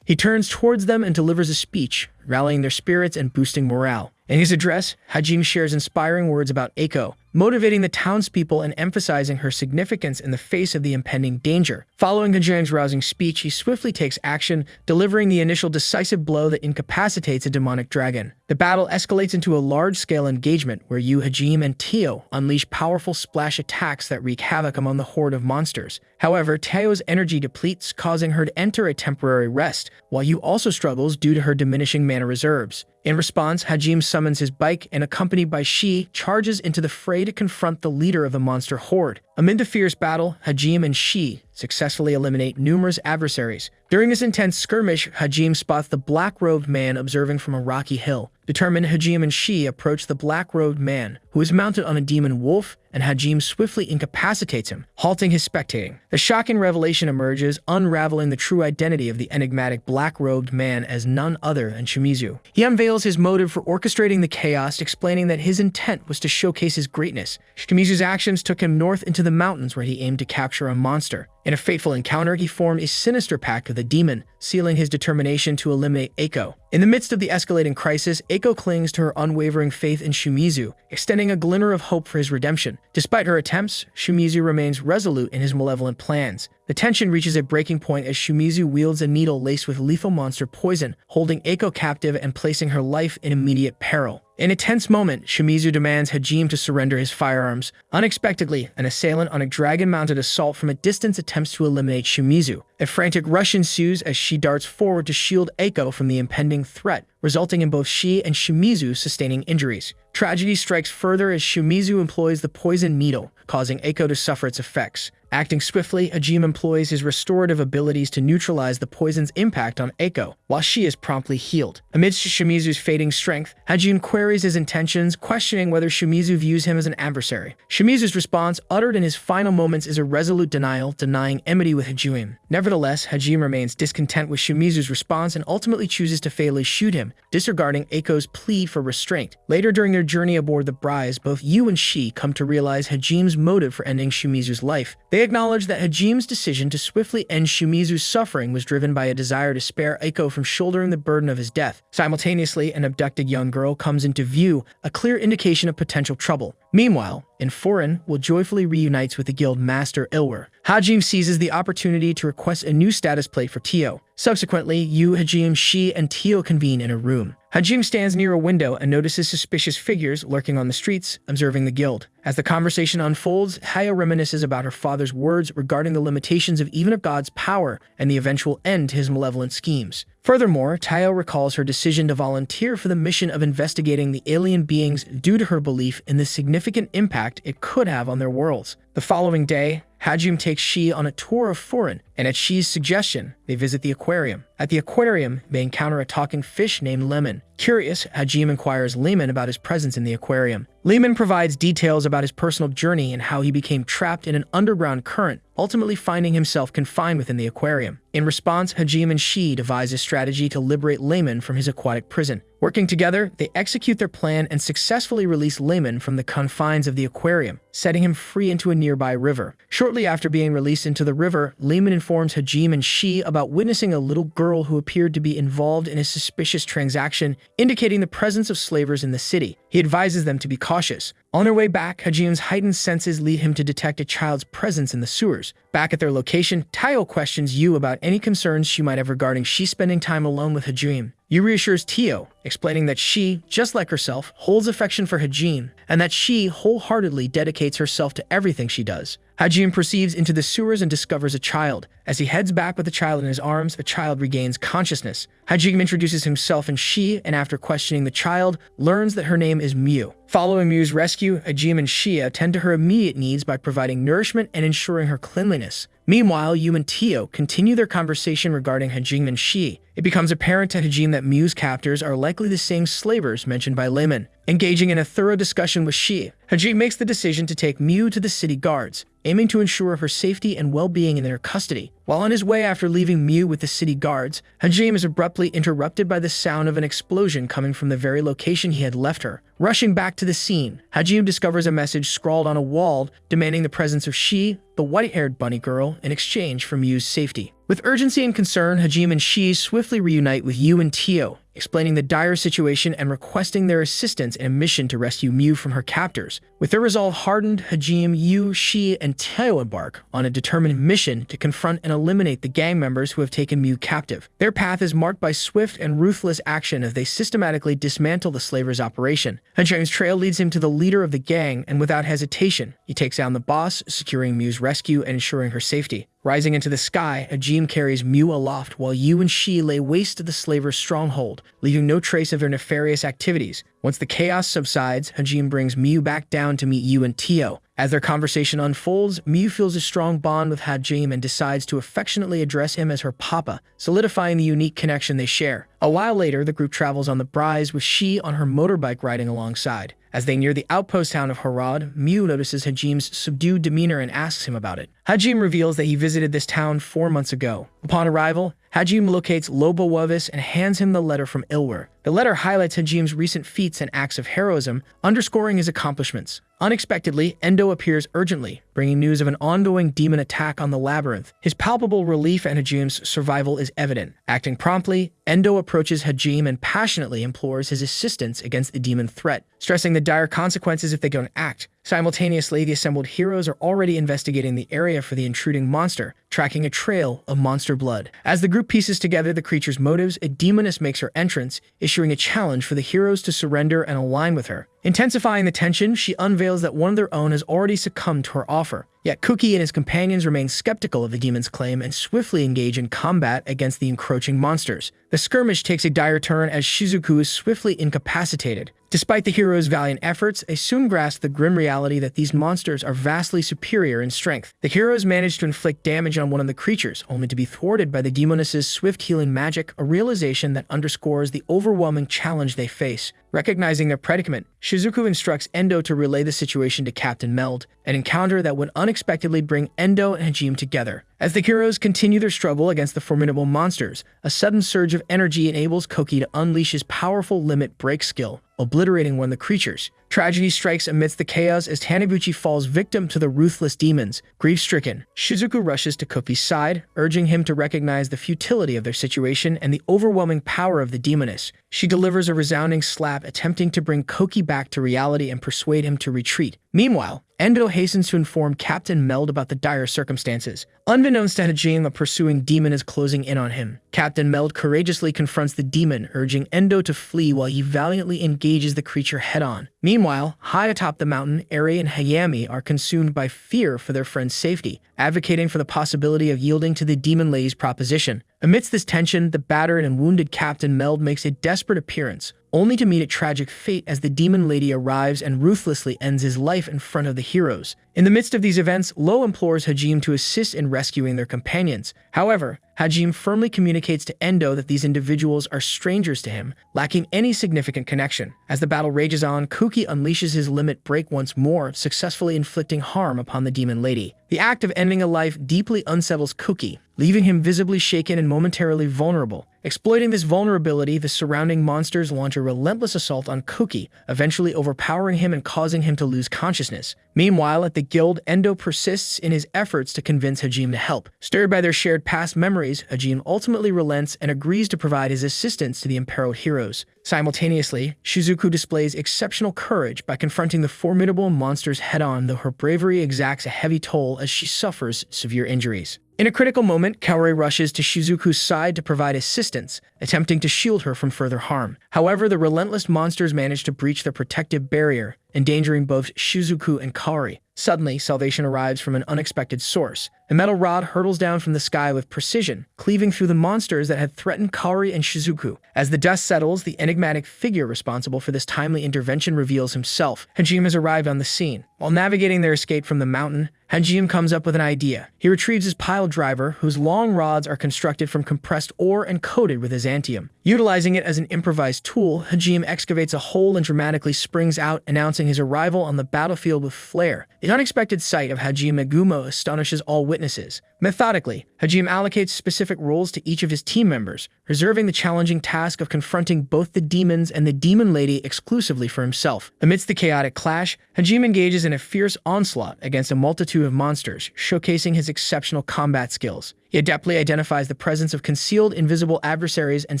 He turns towards them and delivers a speech, rallying their spirits and boosting morale. In his address, Hajime shares inspiring words about Eiko, motivating the townspeople and emphasizing her significance in the face of the impending danger. Following Hajime's rousing speech, he swiftly takes action, delivering the initial decisive blow that incapacitates a demonic dragon. The battle escalates into a large-scale engagement where Hajime and Teo unleash powerful splash attacks that wreak havoc among the horde of monsters. However, Teo's energy depletes, causing her to enter a temporary rest, while Yu also struggles due to her diminishing mana reserves. In response, Hajime summons his bike and, accompanied by Shi, charges into the fray to confront the leader of the monster horde. Amid the fierce battle, Hajime and Shi successfully eliminate numerous adversaries. During this intense skirmish, Hajime spots the black-robed man observing from a rocky hill. Determined, Hajime and Shi approach the black-robed man, who is mounted on a demon wolf, and Hajime swiftly incapacitates him, halting his spectating. The shocking revelation emerges, unraveling the true identity of the enigmatic black-robed man as none other than Shimizu. He unveils his motive for orchestrating the chaos, explaining that his intent was to showcase his greatness. Shimizu's actions took him north into the mountains where he aimed to capture a monster. In a fateful encounter, he formed a sinister pact with a demon, sealing his determination to eliminate Eiko. In the midst of the escalating crisis, Eiko clings to her unwavering faith in Shimizu, extending a glimmer of hope for his redemption. Despite her attempts, Shimizu remains resolute in his malevolent plans. The tension reaches a breaking point as Shimizu wields a needle laced with lethal monster poison, holding Eiko captive and placing her life in immediate peril. In a tense moment, Shimizu demands Hajime to surrender his firearms. Unexpectedly, an assailant on a dragon-mounted assault from a distance attempts to eliminate Shimizu. A frantic rush ensues as she darts forward to shield Eiko from the impending threat, resulting in both she and Shimizu sustaining injuries. Tragedy strikes further as Shimizu employs the poison needle, causing Eiko to suffer its effects. Acting swiftly, Hajime employs his restorative abilities to neutralize the poison's impact on Eiko, while she is promptly healed. Amidst Shimizu's fading strength, Hajime queries his intentions, questioning whether Shimizu views him as an adversary. Shimizu's response, uttered in his final moments, is a resolute denial, denying enmity with Hajime. Nevertheless, Hajime remains discontent with Shimizu's response and ultimately chooses to fatally shoot him, disregarding Eiko's plea for restraint. Later during their journey aboard the Brise, both Yu and Shi come to realize Hajime's motive for ending Shimizu's life. They acknowledge that Hajime's decision to swiftly end Shimizu's suffering was driven by a desire to spare Eiko from shouldering the burden of his death. Simultaneously, an abducted young girl comes into view, a clear indication of potential trouble. Meanwhile, in Foreign, Will joyfully reunites with the guild master Ilwer. Hajime seizes the opportunity to request a new status plate for Teo. Subsequently, Yu, Hajime, Shi, and Teo convene in a room. Hajime stands near a window and notices suspicious figures lurking on the streets, observing the guild. As the conversation unfolds, Haya reminisces about her father's words regarding the limitations of even a god's power and the eventual end to his malevolent schemes. Furthermore, Teo recalls her decision to volunteer for the mission of investigating the alien beings due to her belief in the significant impact it could have on their worlds. The following day, Hajime takes Shi on a tour of Foreign, and at Shi's suggestion, they visit the aquarium. At the aquarium, they encounter a talking fish named Lemon. Curious, Hajime inquires Lemon about his presence in the aquarium. Lemon provides details about his personal journey and how he became trapped in an underground current, ultimately finding himself confined within the aquarium. In response, Hajime and Shi devise a strategy to liberate Lemon from his aquatic prison. Working together, they execute their plan and successfully release Lemon from the confines of the aquarium, setting him free into a nearby river. Shortly after being released into the river, Lemon informs Hajime and Shi about witnessing a little girl who appeared to be involved in a suspicious transaction, indicating the presence of slavers in the city. He advises them to be cautious. On their way back, Hajime's heightened senses lead him to detect a child's presence in the sewers. Back at their location, Teo questions Yu about any concerns she might have regarding Shi spending time alone with Hajime. Yu reassures Teo, explaining that she, just like herself, holds affection for Hajime, and that she wholeheartedly dedicates herself to everything she does. Hajime proceeds into the sewers and discovers a child. As he heads back with the child in his arms, the child regains consciousness. Hajime introduces himself and she, and after questioning the child, learns that her name is Miu. Following Miu's rescue, Hajime and she attend to her immediate needs by providing nourishment and ensuring her cleanliness. Meanwhile, Yu and Tio continue their conversation regarding Hajime and Shi. It becomes apparent to Hajime that Miu's captors are likely the same slavers mentioned by Lemon. Engaging in a thorough discussion with Shi, Hajime makes the decision to take Miu to the city guards, aiming to ensure her safety and well-being in their custody. While on his way after leaving Miu with the city guards, Hajime is abruptly interrupted by the sound of an explosion coming from the very location he had left her. Rushing back to the scene, Hajime discovers a message scrawled on a wall demanding the presence of Shi, the white-haired bunny girl, in exchange for Miu's safety. With urgency and concern, Hajime and Shi swiftly reunite with Yu and Tio, explaining the dire situation and requesting their assistance in a mission to rescue Miu from her captors. With their resolve hardened, Hajime, Yu, Shi, and Tio embark on a determined mission to confront and eliminate the gang members who have taken Miu captive. Their path is marked by swift and ruthless action as they systematically dismantle the slavers' operation. Hajime's trail leads him to the leader of the gang, and without hesitation, he takes down the boss, securing Miu's rescue and ensuring her safety. Rising into the sky, Hajime carries Miu aloft while Yu and Shi lay waste to the slavers' stronghold, leaving no trace of their nefarious activities. Once the chaos subsides, Hajime brings Miu back down to meet Yu and Tio. As their conversation unfolds, Miu feels a strong bond with Hajime and decides to affectionately address him as her papa, solidifying the unique connection they share. A while later, the group travels on the Brise with Shi on her motorbike riding alongside. As they near the outpost town of Harad, Miu notices Hajime's subdued demeanor and asks him about it. Hajime reveals that he visited this town 4 months ago. Upon arrival, Hajime locates Lobo Wavis and hands him the letter from Ilwer. The letter highlights Hajime's recent feats and acts of heroism, underscoring his accomplishments. Unexpectedly, Endo appears urgently, bringing news of an ongoing demon attack on the labyrinth. His palpable relief at Hajime's survival is evident. Acting promptly, Endo approaches Hajime and passionately implores his assistance against the demon threat, stressing the dire consequences if they don't act. Simultaneously, the assembled heroes are already investigating the area for the intruding monster, tracking a trail of monster blood. As the group pieces together the creature's motives, a demoness makes her entrance, issuing a challenge for the heroes to surrender and align with her. Intensifying the tension, she unveils that one of their own has already succumbed to her offer. Yet Cookie and his companions remain skeptical of the demon's claim and swiftly engage in combat against the encroaching monsters. The skirmish takes a dire turn as Shizuku is swiftly incapacitated. Despite the heroes' valiant efforts, they soon grasp the grim reality that these monsters are vastly superior in strength. The heroes manage to inflict damage on one of the creatures, only to be thwarted by the demoness's swift healing magic, a realization that underscores the overwhelming challenge they face. Recognizing their predicament, Shizuku instructs Endo to relay the situation to Captain Meld, an encounter that would unexpectedly bring Endo and Hajime together. As the heroes continue their struggle against the formidable monsters, a sudden surge of energy enables Koki to unleash his powerful limit break skill, obliterating one of the creatures. Tragedy strikes amidst the chaos as Taniguchi falls victim to the ruthless demons. Grief-stricken, Shizuku rushes to Koki's side, urging him to recognize the futility of their situation and the overwhelming power of the demoness. She delivers a resounding slap, attempting to bring Koki back to reality and persuade him to retreat. Meanwhile, Endo hastens to inform Captain Meld about the dire circumstances. Unbeknownst to Hajime, a pursuing demon is closing in on him. Captain Meld courageously confronts the demon, urging Endo to flee while he valiantly engages the creature head-on. Meanwhile, high atop the mountain, Eri and Hayami are consumed by fear for their friend's safety, advocating for the possibility of yielding to the demon lady's proposition. Amidst this tension, the battered and wounded Captain Meld makes a desperate appearance, only to meet a tragic fate as the demon lady arrives and ruthlessly ends his life in front of the heroes. In the midst of these events, Lo implores Hajime to assist in rescuing their companions. However, Hajime firmly communicates to Endo that these individuals are strangers to him, lacking any significant connection. As the battle rages on, Kuki unleashes his limit break once more, successfully inflicting harm upon the demon lady. The act of ending a life deeply unsettles Kuki, leaving him visibly shaken and momentarily vulnerable. Exploiting this vulnerability, the surrounding monsters launch a relentless assault on Kuki, eventually overpowering him and causing him to lose consciousness. Meanwhile, at the guild, Endo persists in his efforts to convince Hajime to help. Stirred by their shared past memories, Hajime ultimately relents and agrees to provide his assistance to the imperiled heroes. Simultaneously, Shizuku displays exceptional courage by confronting the formidable monsters head-on, though her bravery exacts a heavy toll as she suffers severe injuries. In a critical moment, Kaori rushes to Shizuku's side to provide assistance, attempting to shield her from further harm. However, the relentless monsters manage to breach their protective barrier, endangering both Shizuku and Kaori. Suddenly, salvation arrives from an unexpected source. A metal rod hurtles down from the sky with precision, cleaving through the monsters that had threatened Kaori and Shizuku. As the dust settles, the enigmatic figure responsible for this timely intervention reveals himself. Hajime has arrived on the scene. While navigating their escape from the mountain, Hajime comes up with an idea. He retrieves his pile driver, whose long rods are constructed from compressed ore and coated with Azantium. Utilizing it as an improvised tool, Hajime excavates a hole and dramatically springs out, announcing his arrival on the battlefield with flair. The unexpected sight of Hajime Megumo astonishes all witnesses. Methodically, Hajime allocates specific roles to each of his team members, reserving the challenging task of confronting both the demons and the demon lady exclusively for himself. Amidst the chaotic clash, Hajime engages in a fierce onslaught against a multitude of monsters, showcasing his exceptional combat skills. He adeptly identifies the presence of concealed, invisible adversaries and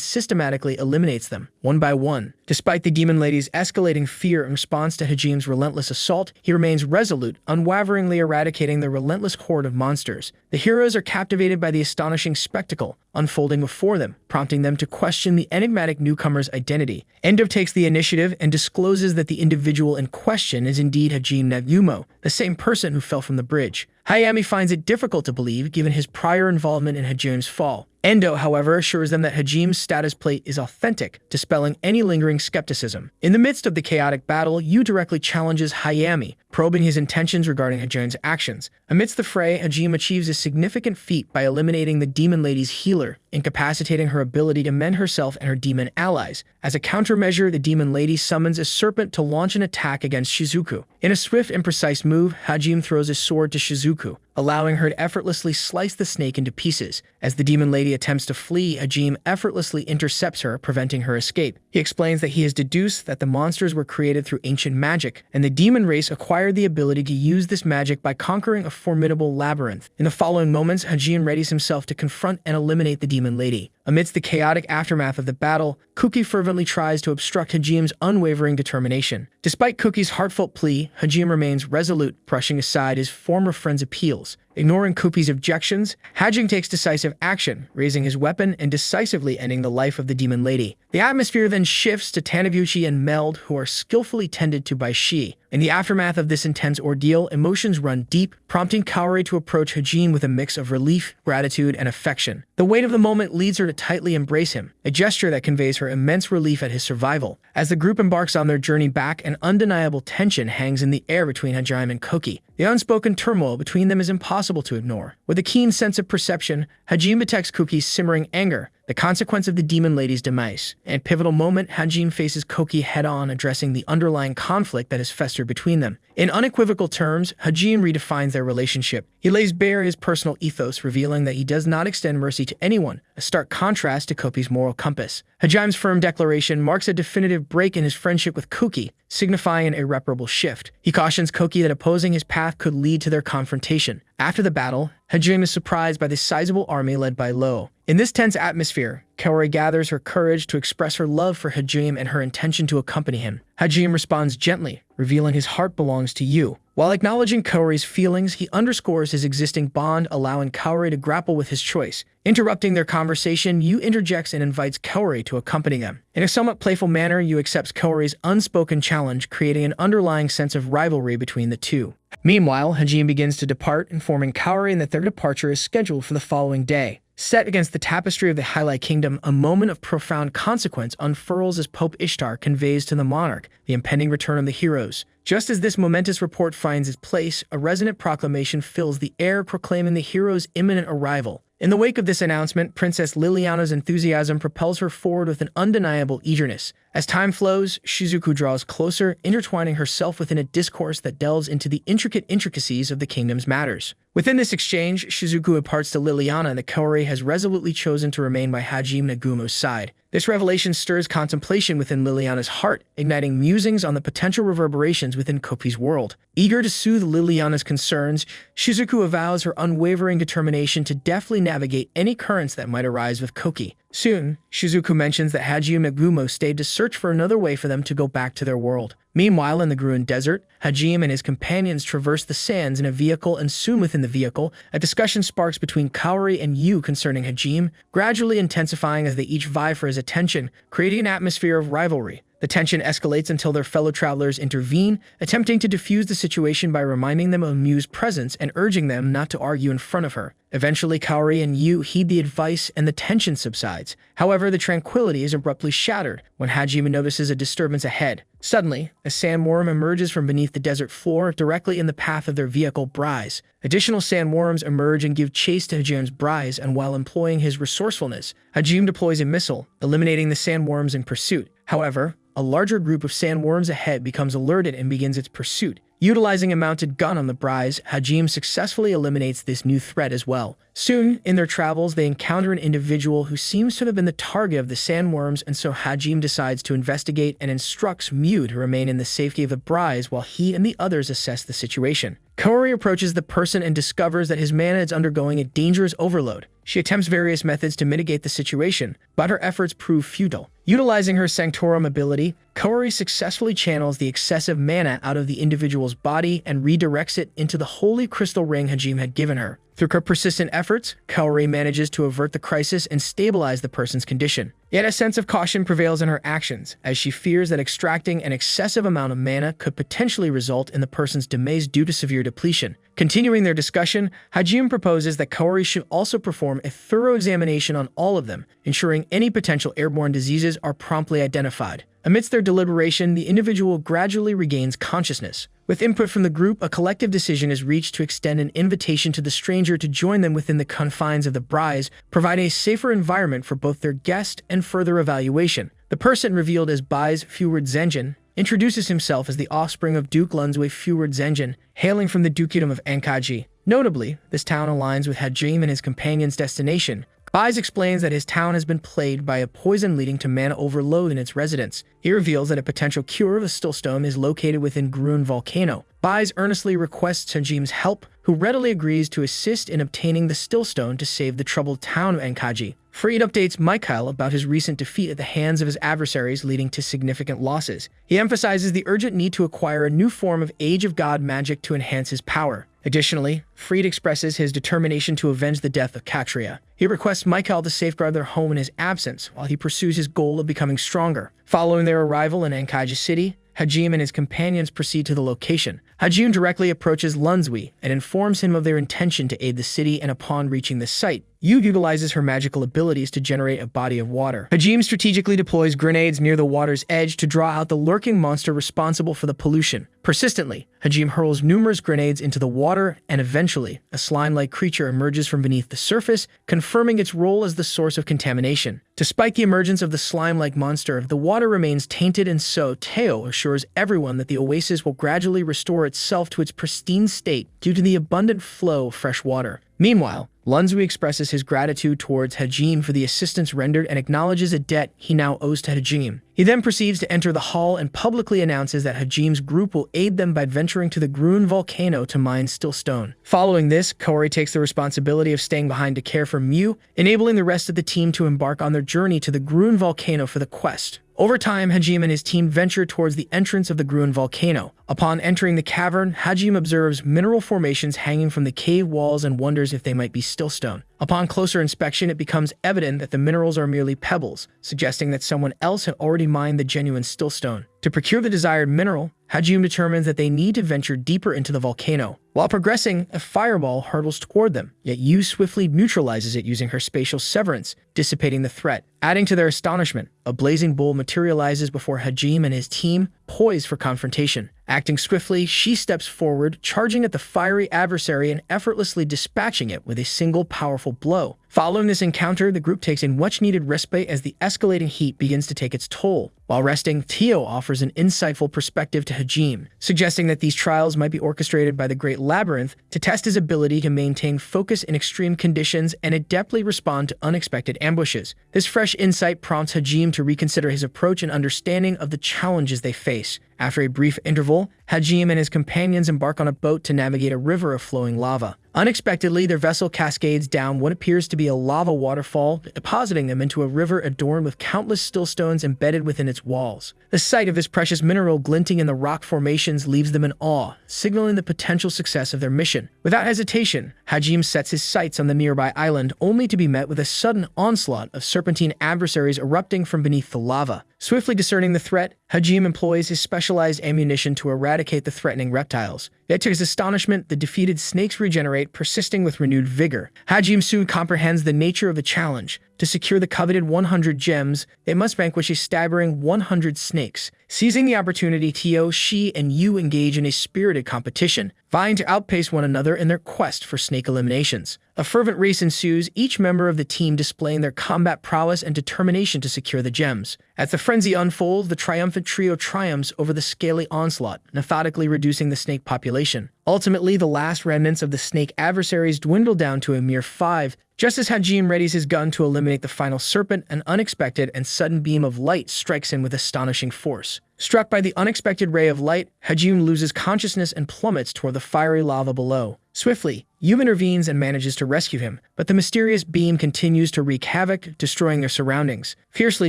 systematically eliminates them, one by one. Despite the demon lady's escalating fear in response to Hajime's relentless assault, he remains resolute, unwaveringly eradicating the relentless horde of monsters. The heroes are captivated by the astonishing spectacle unfolding before them, prompting them to question the enigmatic newcomer's identity. Endo takes the initiative and discloses that the individual in question is indeed Hajime Megumo, the same person who fell from the bridge. Hayami finds it difficult to believe given his prior involvement in Hajime's fall. Endo, however, assures them that Hajime's status plate is authentic, dispelling any lingering skepticism. In the midst of the chaotic battle, Yu directly challenges Hayami, probing his intentions regarding Hajime's actions. Amidst the fray, Hajime achieves a significant feat by eliminating the demon lady's healer, incapacitating her ability to mend herself and her demon allies. As a countermeasure, the demon lady summons a serpent to launch an attack against Shizuku. In a swift and precise move, Hajime throws his sword to Shizuku, allowing her to effortlessly slice the snake into pieces. As the demon lady attempts to flee, Hajime effortlessly intercepts her, preventing her escape. He explains that he has deduced that the monsters were created through ancient magic, and the demon race acquired the ability to use this magic by conquering a formidable labyrinth. In the following moments, Hajime readies himself to confront and eliminate the demon lady. Amidst the chaotic aftermath of the battle, Kuki fervently tries to obstruct Hajime's unwavering determination. Despite Kuki's heartfelt plea, Hajime remains resolute, brushing aside his former friend's appeals. Ignoring Kuki's objections, Hajime takes decisive action, raising his weapon and decisively ending the life of the demon lady. The atmosphere then shifts to Tanabuchi and Meld, who are skillfully tended to by Shi. In the aftermath of this intense ordeal, emotions run deep, prompting Kaori to approach Hajime with a mix of relief, gratitude, and affection. The weight of the moment leads her to tightly embrace him, a gesture that conveys her immense relief at his survival. As the group embarks on their journey back, an undeniable tension hangs in the air between Hajime and Kuki. The unspoken turmoil between them is impossible to ignore. With a keen sense of perception, Hajime detects Kuki's simmering anger, the consequence of the demon lady's demise. In a pivotal moment, Hajime faces Kuki head-on, addressing the underlying conflict that has festered between them. In unequivocal terms, Hajime redefines their relationship. He lays bare his personal ethos, revealing that he does not extend mercy to anyone, a stark contrast to Kuki's moral compass. Hajime's firm declaration marks a definitive break in his friendship with Kuki, signifying an irreparable shift. He cautions Kuki that opposing his path could lead to their confrontation. After the battle, Hajime is surprised by the sizable army led by Lo. In this tense atmosphere, Kaori gathers her courage to express her love for Hajime and her intention to accompany him. Hajime responds gently, revealing his heart belongs to you. While acknowledging Kaori's feelings, he underscores his existing bond, allowing Kaori to grapple with his choice. Interrupting their conversation, Yu interjects and invites Kaori to accompany them. In a somewhat playful manner, Yu accepts Kaori's unspoken challenge, creating an underlying sense of rivalry between the two. Meanwhile, Hajime begins to depart, informing Kaori that their departure is scheduled for the following day. Set against the tapestry of the Highlight Kingdom, a moment of profound consequence unfurls as Pope Ishtar conveys to the monarch the impending return of the heroes. Just as this momentous report finds its place, a resonant proclamation fills the air proclaiming the heroes' imminent arrival. In the wake of this announcement, Princess Liliana's enthusiasm propels her forward with an undeniable eagerness. As time flows, Shizuku draws closer, intertwining herself within a discourse that delves into the intricate intricacies of the kingdom's matters. Within this exchange, Shizuku imparts to Liliana that Kaori has resolutely chosen to remain by Hajime Nagumo's side. This revelation stirs contemplation within Liliana's heart, igniting musings on the potential reverberations within Kuki's world. Eager to soothe Liliana's concerns, Shizuku avows her unwavering determination to deftly navigate any currents that might arise with Kuki. Soon, Shizuku mentions that Hajime Nagumo stayed to search for another way for them to go back to their world. Meanwhile, in the Gruen Desert, Hajime and his companions traverse the sands in a vehicle, and soon within the vehicle, a discussion sparks between Kaori and Yu concerning Hajime, gradually intensifying as they each vie for his attention, creating an atmosphere of rivalry. The tension escalates until their fellow travelers intervene, attempting to defuse the situation by reminding them of Miu's presence and urging them not to argue in front of her. Eventually, Kaori and Yu heed the advice and the tension subsides. However, the tranquility is abruptly shattered when Hajime notices a disturbance ahead. Suddenly, a sandworm emerges from beneath the desert floor directly in the path of their vehicle, Bryce. Additional sandworms emerge and give chase to Hajime's Bryce, and while employing his resourcefulness, Hajime deploys a missile, eliminating the sandworms in pursuit. However, a larger group of sandworms ahead becomes alerted and begins its pursuit. Utilizing a mounted gun on the Bryce, Hajime successfully eliminates this new threat as well. Soon, in their travels, they encounter an individual who seems to have been the target of the sandworms, and so Hajime decides to investigate and instructs Miu to remain in the safety of the Bryce while he and the others assess the situation. Kaori approaches the person and discovers that his mana is undergoing a dangerous overload. She attempts various methods to mitigate the situation, but her efforts prove futile. Utilizing her Sanctorum ability, Kaori successfully channels the excessive mana out of the individual's body and redirects it into the holy crystal ring Hajime had given her. Through her persistent efforts, Kaori manages to avert the crisis and stabilize the person's condition. Yet a sense of caution prevails in her actions, as she fears that extracting an excessive amount of mana could potentially result in the person's demise due to severe depletion. Continuing their discussion, Hajime proposes that Kaori should also perform a thorough examination on all of them, ensuring any potential airborne diseases are promptly identified. Amidst their deliberation, the individual gradually regains consciousness. With input from the group, a collective decision is reached to extend an invitation to the stranger to join them within the confines of the Bryce, providing a safer environment for both their guest and further evaluation. The person revealed as Bai's Fjord Zenjin introduces himself as the offspring of Duke Lunsui Fjord Zenjin, hailing from the Dukedom of Ankaji. Notably, this town aligns with Hajime and his companion's destination. Bai's explains that his town has been plagued by a poison leading to mana overload in its residents. He reveals that a potential cure of a stillstone is located within Gruen Volcano. Bai's earnestly requests Hajime's help, who readily agrees to assist in obtaining the stillstone to save the troubled town of Ankaji. Freed updates Michael about his recent defeat at the hands of his adversaries, leading to significant losses. He emphasizes the urgent need to acquire a new form of Age of God magic to enhance his power. Additionally, Freed expresses his determination to avenge the death of Katria. He requests Michael to safeguard their home in his absence, while he pursues his goal of becoming stronger. Following their arrival in Ankaji City, Hajime and his companions proceed to the location. Hajime directly approaches Lunsui and informs him of their intention to aid the city, and upon reaching the site, Yu utilizes her magical abilities to generate a body of water. Hajime strategically deploys grenades near the water's edge to draw out the lurking monster responsible for the pollution. Persistently, Hajime hurls numerous grenades into the water, and eventually, a slime-like creature emerges from beneath the surface, confirming its role as the source of contamination. Despite the emergence of the slime-like monster, the water remains tainted, and so Teo assures everyone that the oasis will gradually restore itself to its pristine state due to the abundant flow of fresh water. Meanwhile, Lunsui expresses his gratitude towards Hajime for the assistance rendered and acknowledges a debt he now owes to Hajime. He then proceeds to enter the hall and publicly announces that Hajime's group will aid them by venturing to the Gruen Volcano to mine stillstone. Following this, Kaori takes the responsibility of staying behind to care for Miu, enabling the rest of the team to embark on their journey to the Gruen Volcano for the quest. Over time, Hajime and his team venture towards the entrance of the Gruen Volcano. Upon entering the cavern, Hajime observes mineral formations hanging from the cave walls and wonders if they might be stillstone. Upon closer inspection, it becomes evident that the minerals are merely pebbles, suggesting that someone else had already mined the genuine stillstone. To procure the desired mineral, Hajime determines that they need to venture deeper into the volcano. While progressing, a fireball hurtles toward them, yet Yu swiftly neutralizes it using her spatial severance, dissipating the threat. Adding to their astonishment, a blazing bull materializes before Hajime and his team, poised for confrontation. Acting swiftly, she steps forward, charging at the fiery adversary and effortlessly dispatching it with a single powerful blow. Following this encounter, the group takes a much-needed respite as the escalating heat begins to take its toll. While resting, Teo offers an insightful perspective to Hajime, suggesting that these trials might be orchestrated by the Great Labyrinth to test his ability to maintain focus in extreme conditions and adeptly respond to unexpected ambushes. This fresh insight prompts Hajime to reconsider his approach and understanding of the challenges they face. After a brief interval, Hajime and his companions embark on a boat to navigate a river of flowing lava. Unexpectedly, their vessel cascades down what appears to be a lava waterfall, depositing them into a river adorned with countless stillstones embedded within its walls. The sight of this precious mineral glinting in the rock formations leaves them in awe, signaling the potential success of their mission. Without hesitation, Hajime sets his sights on the nearby island, only to be met with a sudden onslaught of serpentine adversaries erupting from beneath the lava. Swiftly discerning the threat, Hajime employs his specialized ammunition to eradicate the threatening reptiles. Yet to his astonishment, the defeated snakes regenerate, persisting with renewed vigor. Hajime soon comprehends the nature of the challenge. To secure the coveted 100 gems, they must vanquish a staggering 100 snakes. Seizing the opportunity, Tio, Shi, and Yu engage in a spirited competition, vying to outpace one another in their quest for snake eliminations. A fervent race ensues, each member of the team displaying their combat prowess and determination to secure the gems. As the frenzy unfolds, the triumphant trio triumphs over the scaly onslaught, methodically reducing the snake population. Ultimately, the last remnants of the snake adversaries dwindle down to a mere 5. Just as Hajime readies his gun to eliminate the final serpent, an unexpected and sudden beam of light strikes him with astonishing force. Struck by the unexpected ray of light, Hajime loses consciousness and plummets toward the fiery lava below. Swiftly, Yu intervenes and manages to rescue him, but the mysterious beam continues to wreak havoc, destroying their surroundings. Fiercely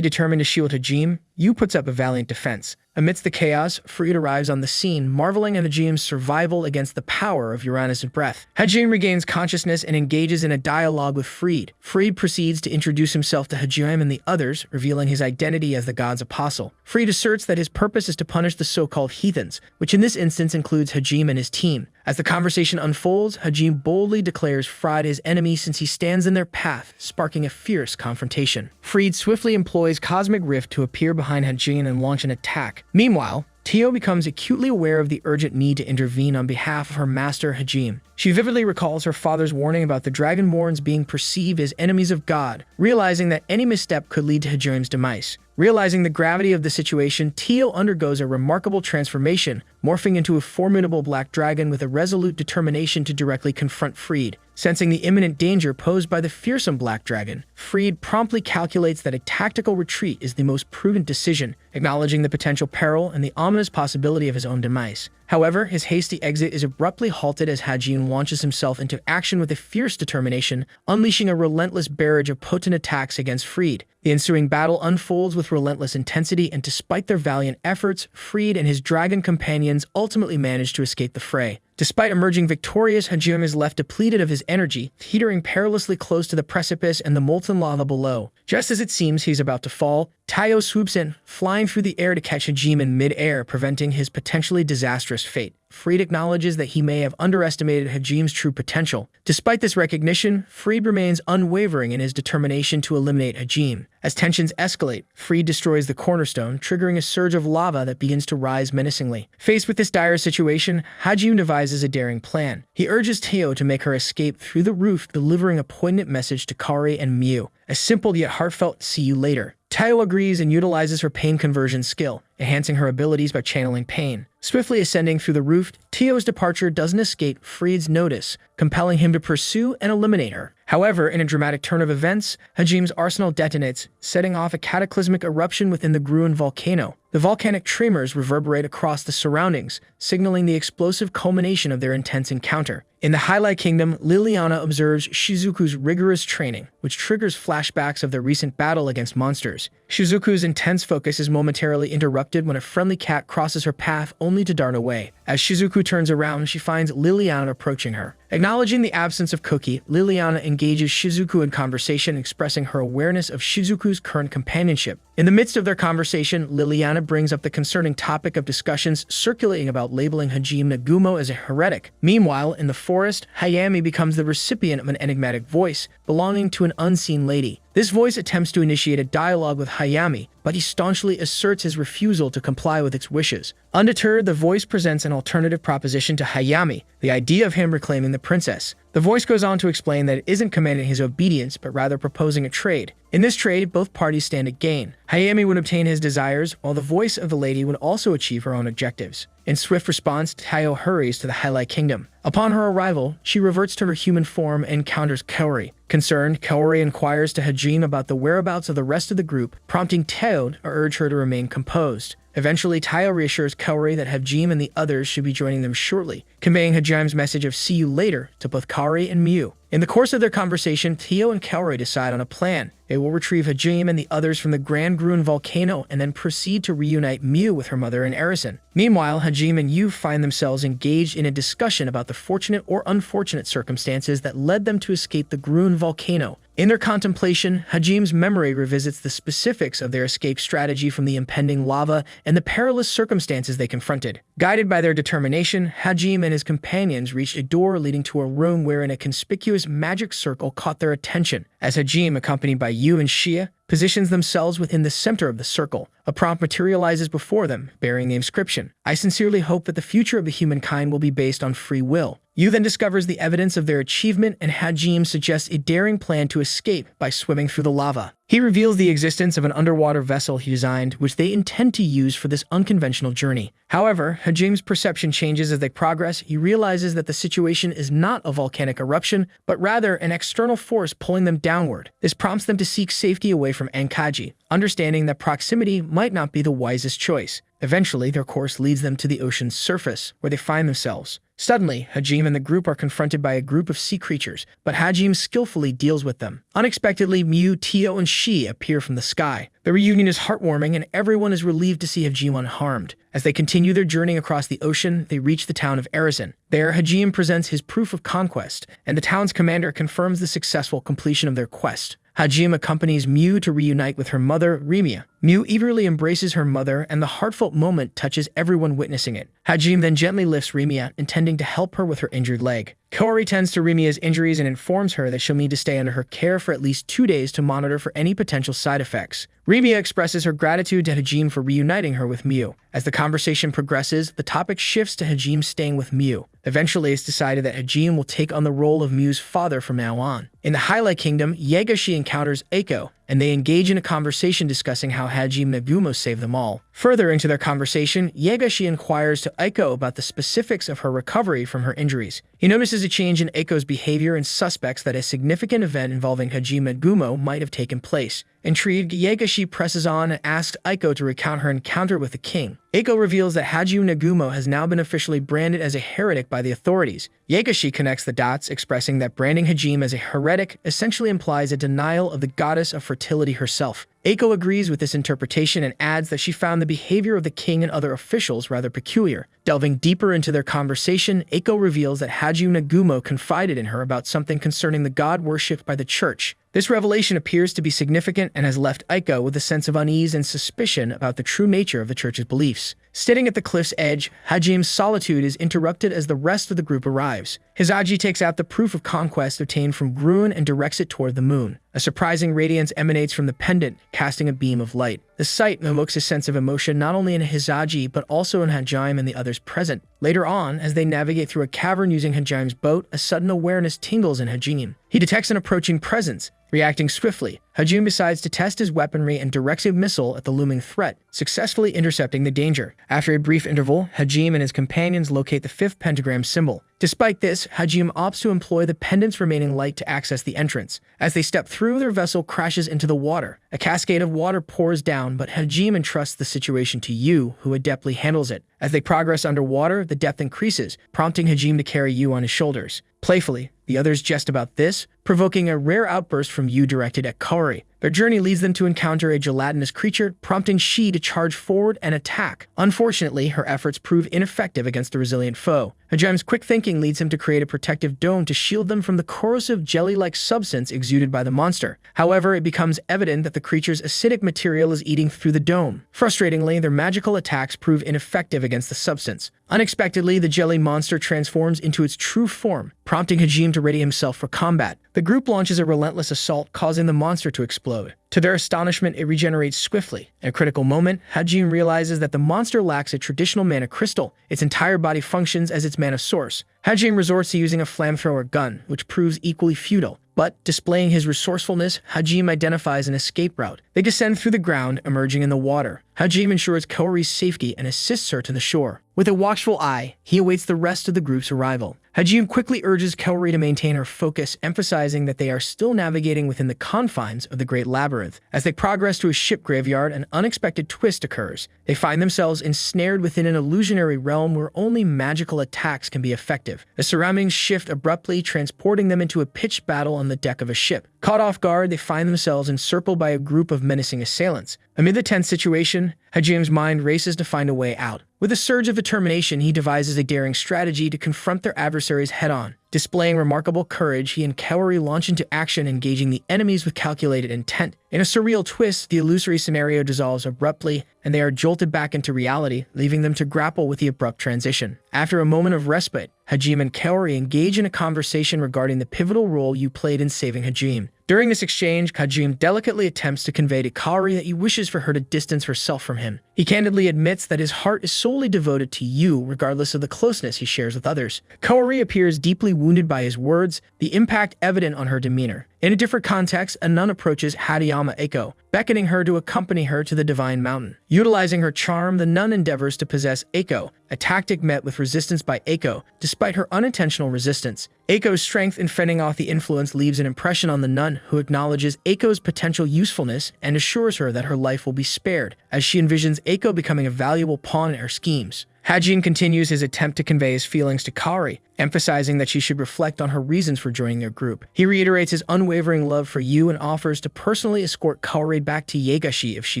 determined to shield Hajime, Yu puts up a valiant defense. Amidst the chaos, Freed arrives on the scene, marveling at Hajime's survival against the power of Uranus' breath. Hajime regains consciousness and engages in a dialogue with Freed. Freed proceeds to introduce himself to Hajime and the others, revealing his identity as the god's apostle. Freed asserts that his purpose is to punish the so-called heathens, which in this instance includes Hajime and his team. As the conversation unfolds, Hajime boldly declares Freed his enemy since he stands in their path, sparking a fierce confrontation. Freed swiftly employs Cosmic Rift to appear behind Hajime and launch an attack. Meanwhile, Tio becomes acutely aware of the urgent need to intervene on behalf of her master Hajime. She vividly recalls her father's warning about the Dragonborns being perceived as enemies of God, realizing that any misstep could lead to Hajime's demise. Realizing the gravity of the situation, Tio undergoes a remarkable transformation, morphing into a formidable black dragon with a resolute determination to directly confront Freed. Sensing the imminent danger posed by the fearsome black dragon, Freed promptly calculates that a tactical retreat is the most prudent decision, acknowledging the potential peril and the ominous possibility of his own demise. However, his hasty exit is abruptly halted as Hajime launches himself into action with a fierce determination, unleashing a relentless barrage of potent attacks against Freed. The ensuing battle unfolds with relentless intensity, and despite their valiant efforts, Freed and his dragon companions ultimately manage to escape the fray. Despite emerging victorious, Hajime is left depleted of his energy, teetering perilously close to the precipice and the molten lava below. Just as it seems he's about to fall, Tio swoops in, flying through the air to catch Hajime in mid-air, preventing his potentially disastrous fate. Freed acknowledges that he may have underestimated Hajime's true potential. Despite this recognition, Freed remains unwavering in his determination to eliminate Hajime. As tensions escalate, Freed destroys the cornerstone, triggering a surge of lava that begins to rise menacingly. Faced with this dire situation, Hajime devises a daring plan. He urges Tio to make her escape through the roof, delivering a poignant message to Kari and Miu. A simple yet heartfelt "see you later." Tio agrees and utilizes her pain conversion skill, enhancing her abilities by channeling pain. Swiftly ascending through the roof, Tio's departure doesn't escape Freed's notice, compelling him to pursue and eliminate her. However, in a dramatic turn of events, Hajime's arsenal detonates, setting off a cataclysmic eruption within the Gruen volcano. The volcanic tremors reverberate across the surroundings, signaling the explosive culmination of their intense encounter. In the Highlight Kingdom, Liliana observes Shizuku's rigorous training, which triggers flashbacks of their recent battle against monsters. Shizuku's intense focus is momentarily interrupted when a friendly cat crosses her path only to dart away. As Shizuku turns around, she finds Liliana approaching her. Acknowledging the absence of Cookie, Liliana engages Shizuku in conversation, expressing her awareness of Shizuku's current companionship. In the midst of their conversation, Liliana brings up the concerning topic of discussions circulating about labeling Hajime Nagumo as a heretic. Meanwhile, in the forest, Hayami becomes the recipient of an enigmatic voice belonging to an unseen lady. This voice attempts to initiate a dialogue with Hayami, but he staunchly asserts his refusal to comply with its wishes. Undeterred, the voice presents an alternative proposition to Hayami, the idea of him reclaiming the princess. The voice goes on to explain that it isn't commanding his obedience, but rather proposing a trade. In this trade, both parties stand to gain. Hayami would obtain his desires, while the voice of the lady would also achieve her own objectives. In swift response, Tio hurries to the Highlight Kingdom. Upon her arrival, she reverts to her human form and encounters Kaori. Concerned, Kaori inquires to Hajime about the whereabouts of the rest of the group, prompting Tio to urge her to remain composed. Eventually, Tio reassures Kaori that Hajime and the others should be joining them shortly, conveying Hajime's message of "see you later" to both Kaori and Miu. In the course of their conversation, Tio and Kaori decide on a plan. They will retrieve Hajime and the others from the Grand Gruen volcano and then proceed to reunite Miu with her mother in Arisen. Meanwhile, Hajime and Yu find themselves engaged in a discussion about the fortunate or unfortunate circumstances that led them to escape the Gruen volcano, In their contemplation, Hajim's memory revisits the specifics of their escape strategy from the impending lava and the perilous circumstances they confronted. Guided by their determination, Hajim and his companions reached a door leading to a room wherein a conspicuous magic circle caught their attention. As Hajim, accompanied by Yu and Xia, positions themselves within the center of the circle, a prompt materializes before them, bearing the inscription, "I sincerely hope that the future of the humankind will be based on free will." Yu then discovers the evidence of their achievement, and Hajim suggests a daring plan to escape by swimming through the lava. He reveals the existence of an underwater vessel he designed, which they intend to use for this unconventional journey. However, Hajim's perception changes as they progress. He realizes that the situation is not a volcanic eruption, but rather an external force pulling them downward. This prompts them to seek safety away from Ankaji, understanding that proximity might not be the wisest choice. Eventually, their course leads them to the ocean's surface, where they find themselves. Suddenly, Hajim and the group are confronted by a group of sea creatures, but Hajim skillfully deals with them. Unexpectedly, Miu, Tio, and Shi appear from the sky. The reunion is heartwarming, and everyone is relieved to see Hajim unharmed. As they continue their journey across the ocean, they reach the town of Arizin. There, Hajim presents his proof of conquest, and the town's commander confirms the successful completion of their quest. Hajim accompanies Miu to reunite with her mother, Remia. Miu eagerly embraces her mother, and the heartfelt moment touches everyone witnessing it. Hajim then gently lifts Remia, intending to help her with her injured leg. Kaori tends to Remia's injuries and informs her that she'll need to stay under her care for at least 2 days to monitor for any potential side effects. Remia expresses her gratitude to Hajim for reuniting her with Miu. As the conversation progresses, the topic shifts to Hajim staying with Miu. Eventually, it's decided that Hajim will take on the role of Miu's father from now on. In the Highlight Kingdom, Yegashi encounters Eiko, and they engage in a conversation discussing how Hajim Nagumo saved them all. Further into their conversation, Yegashi inquires to Eiko about the specifics of her recovery from her injuries. He notices a change in Eiko's behavior and suspects that a significant event involving Hajim Nagumo might have taken place. Intrigued, Yegashi presses on and asks Eiko to recount her encounter with the king. Eiko reveals that Hajim Nagumo has now been officially branded as a heretic by the authorities. Yegashi connects the dots, expressing that branding Hajim as a heretic essentially implies a denial of the goddess of fertility herself. Eiko agrees with this interpretation and adds that she found the behavior of the king and other officials rather peculiar. Delving deeper into their conversation, Eiko reveals that Hajim Nagumo confided in her about something concerning the god worshipped by the church. This revelation appears to be significant and has left Eiko with a sense of unease and suspicion about the true nature of the church's beliefs. Sitting at the cliff's edge, Hajim's solitude is interrupted as the rest of the group arrives. Hizaji takes out the proof of conquest obtained from Gruen and directs it toward the moon. A surprising radiance emanates from the pendant, casting a beam of light. The sight evokes a sense of emotion not only in Hizaji, but also in Hajime and the others present. Later on, as they navigate through a cavern using Hajime's boat, a sudden awareness tingles in Hajime. He detects an approaching presence. Reacting swiftly, Hajime decides to test his weaponry and directs a missile at the looming threat, successfully intercepting the danger. After a brief interval, Hajime and his companions locate the 5th pentagram symbol. Despite this, Hajime opts to employ the pendant's remaining light to access the entrance. As they step through, their vessel crashes into the water. A cascade of water pours down, but Hajime entrusts the situation to Yu, who adeptly handles it. As they progress underwater, the depth increases, prompting Hajime to carry Yu on his shoulders. Playfully, the others jest about this, provoking a rare outburst from Yu directed at Kaori. Their journey leads them to encounter a gelatinous creature, prompting Shi to charge forward and attack. Unfortunately, her efforts prove ineffective against the resilient foe. Hajime's quick thinking leads him to create a protective dome to shield them from the corrosive jelly-like substance exuded by the monster. However, it becomes evident that the creature's acidic material is eating through the dome. Frustratingly, their magical attacks prove ineffective against the substance. Unexpectedly, the jelly monster transforms into its true form, prompting Hajime to ready himself for combat. The group launches a relentless assault, causing the monster to explode. To their astonishment, it regenerates swiftly. In a critical moment, Hajime realizes that the monster lacks a traditional mana crystal. Its entire body functions as its mana source. Hajime resorts to using a flamethrower gun, which proves equally futile. But, displaying his resourcefulness, Hajime identifies an escape route. They descend through the ground, emerging in the water. Hajime ensures Kaori's safety and assists her to the shore. With a watchful eye, he awaits the rest of the group's arrival. Hajime quickly urges Kaori to maintain her focus, emphasizing that they are still navigating within the confines of the Great Labyrinth. As they progress to a ship graveyard, an unexpected twist occurs. They find themselves ensnared within an illusionary realm where only magical attacks can be effective. The surroundings shift abruptly, transporting them into a pitched battle on the deck of a ship. Caught off guard, they find themselves encircled by a group of menacing assailants. Amid the tense situation, Hajime's mind races to find a way out. With a surge of determination, he devises a daring strategy to confront their adversaries head-on. Displaying remarkable courage, he and Kaori launch into action, engaging the enemies with calculated intent. In a surreal twist, the illusory scenario dissolves abruptly, and they are jolted back into reality, leaving them to grapple with the abrupt transition. After a moment of respite, Hajime and Kaori engage in a conversation regarding the pivotal role you played in saving Hajime. During this exchange, Hajime delicately attempts to convey to Kaori that he wishes for her to distance herself from him. He candidly admits that his heart is solely devoted to you, regardless of the closeness he shares with others. Kaori appears deeply wounded by his words, the impact evident on her demeanor. In a different context, a nun approaches Hadayama Eiko, beckoning her to accompany her to the Divine Mountain. Utilizing her charm, the nun endeavors to possess Eiko, a tactic met with resistance by Eiko, despite her unintentional resistance. Eiko's strength in fending off the influence leaves an impression on the nun, who acknowledges Eiko's potential usefulness and assures her that her life will be spared, as she envisions Eiko becoming a valuable pawn in her schemes. Hajime continues his attempt to convey his feelings to Kaori, emphasizing that she should reflect on her reasons for joining their group. He reiterates his unwavering love for you and offers to personally escort Kaori back to Yegashi if she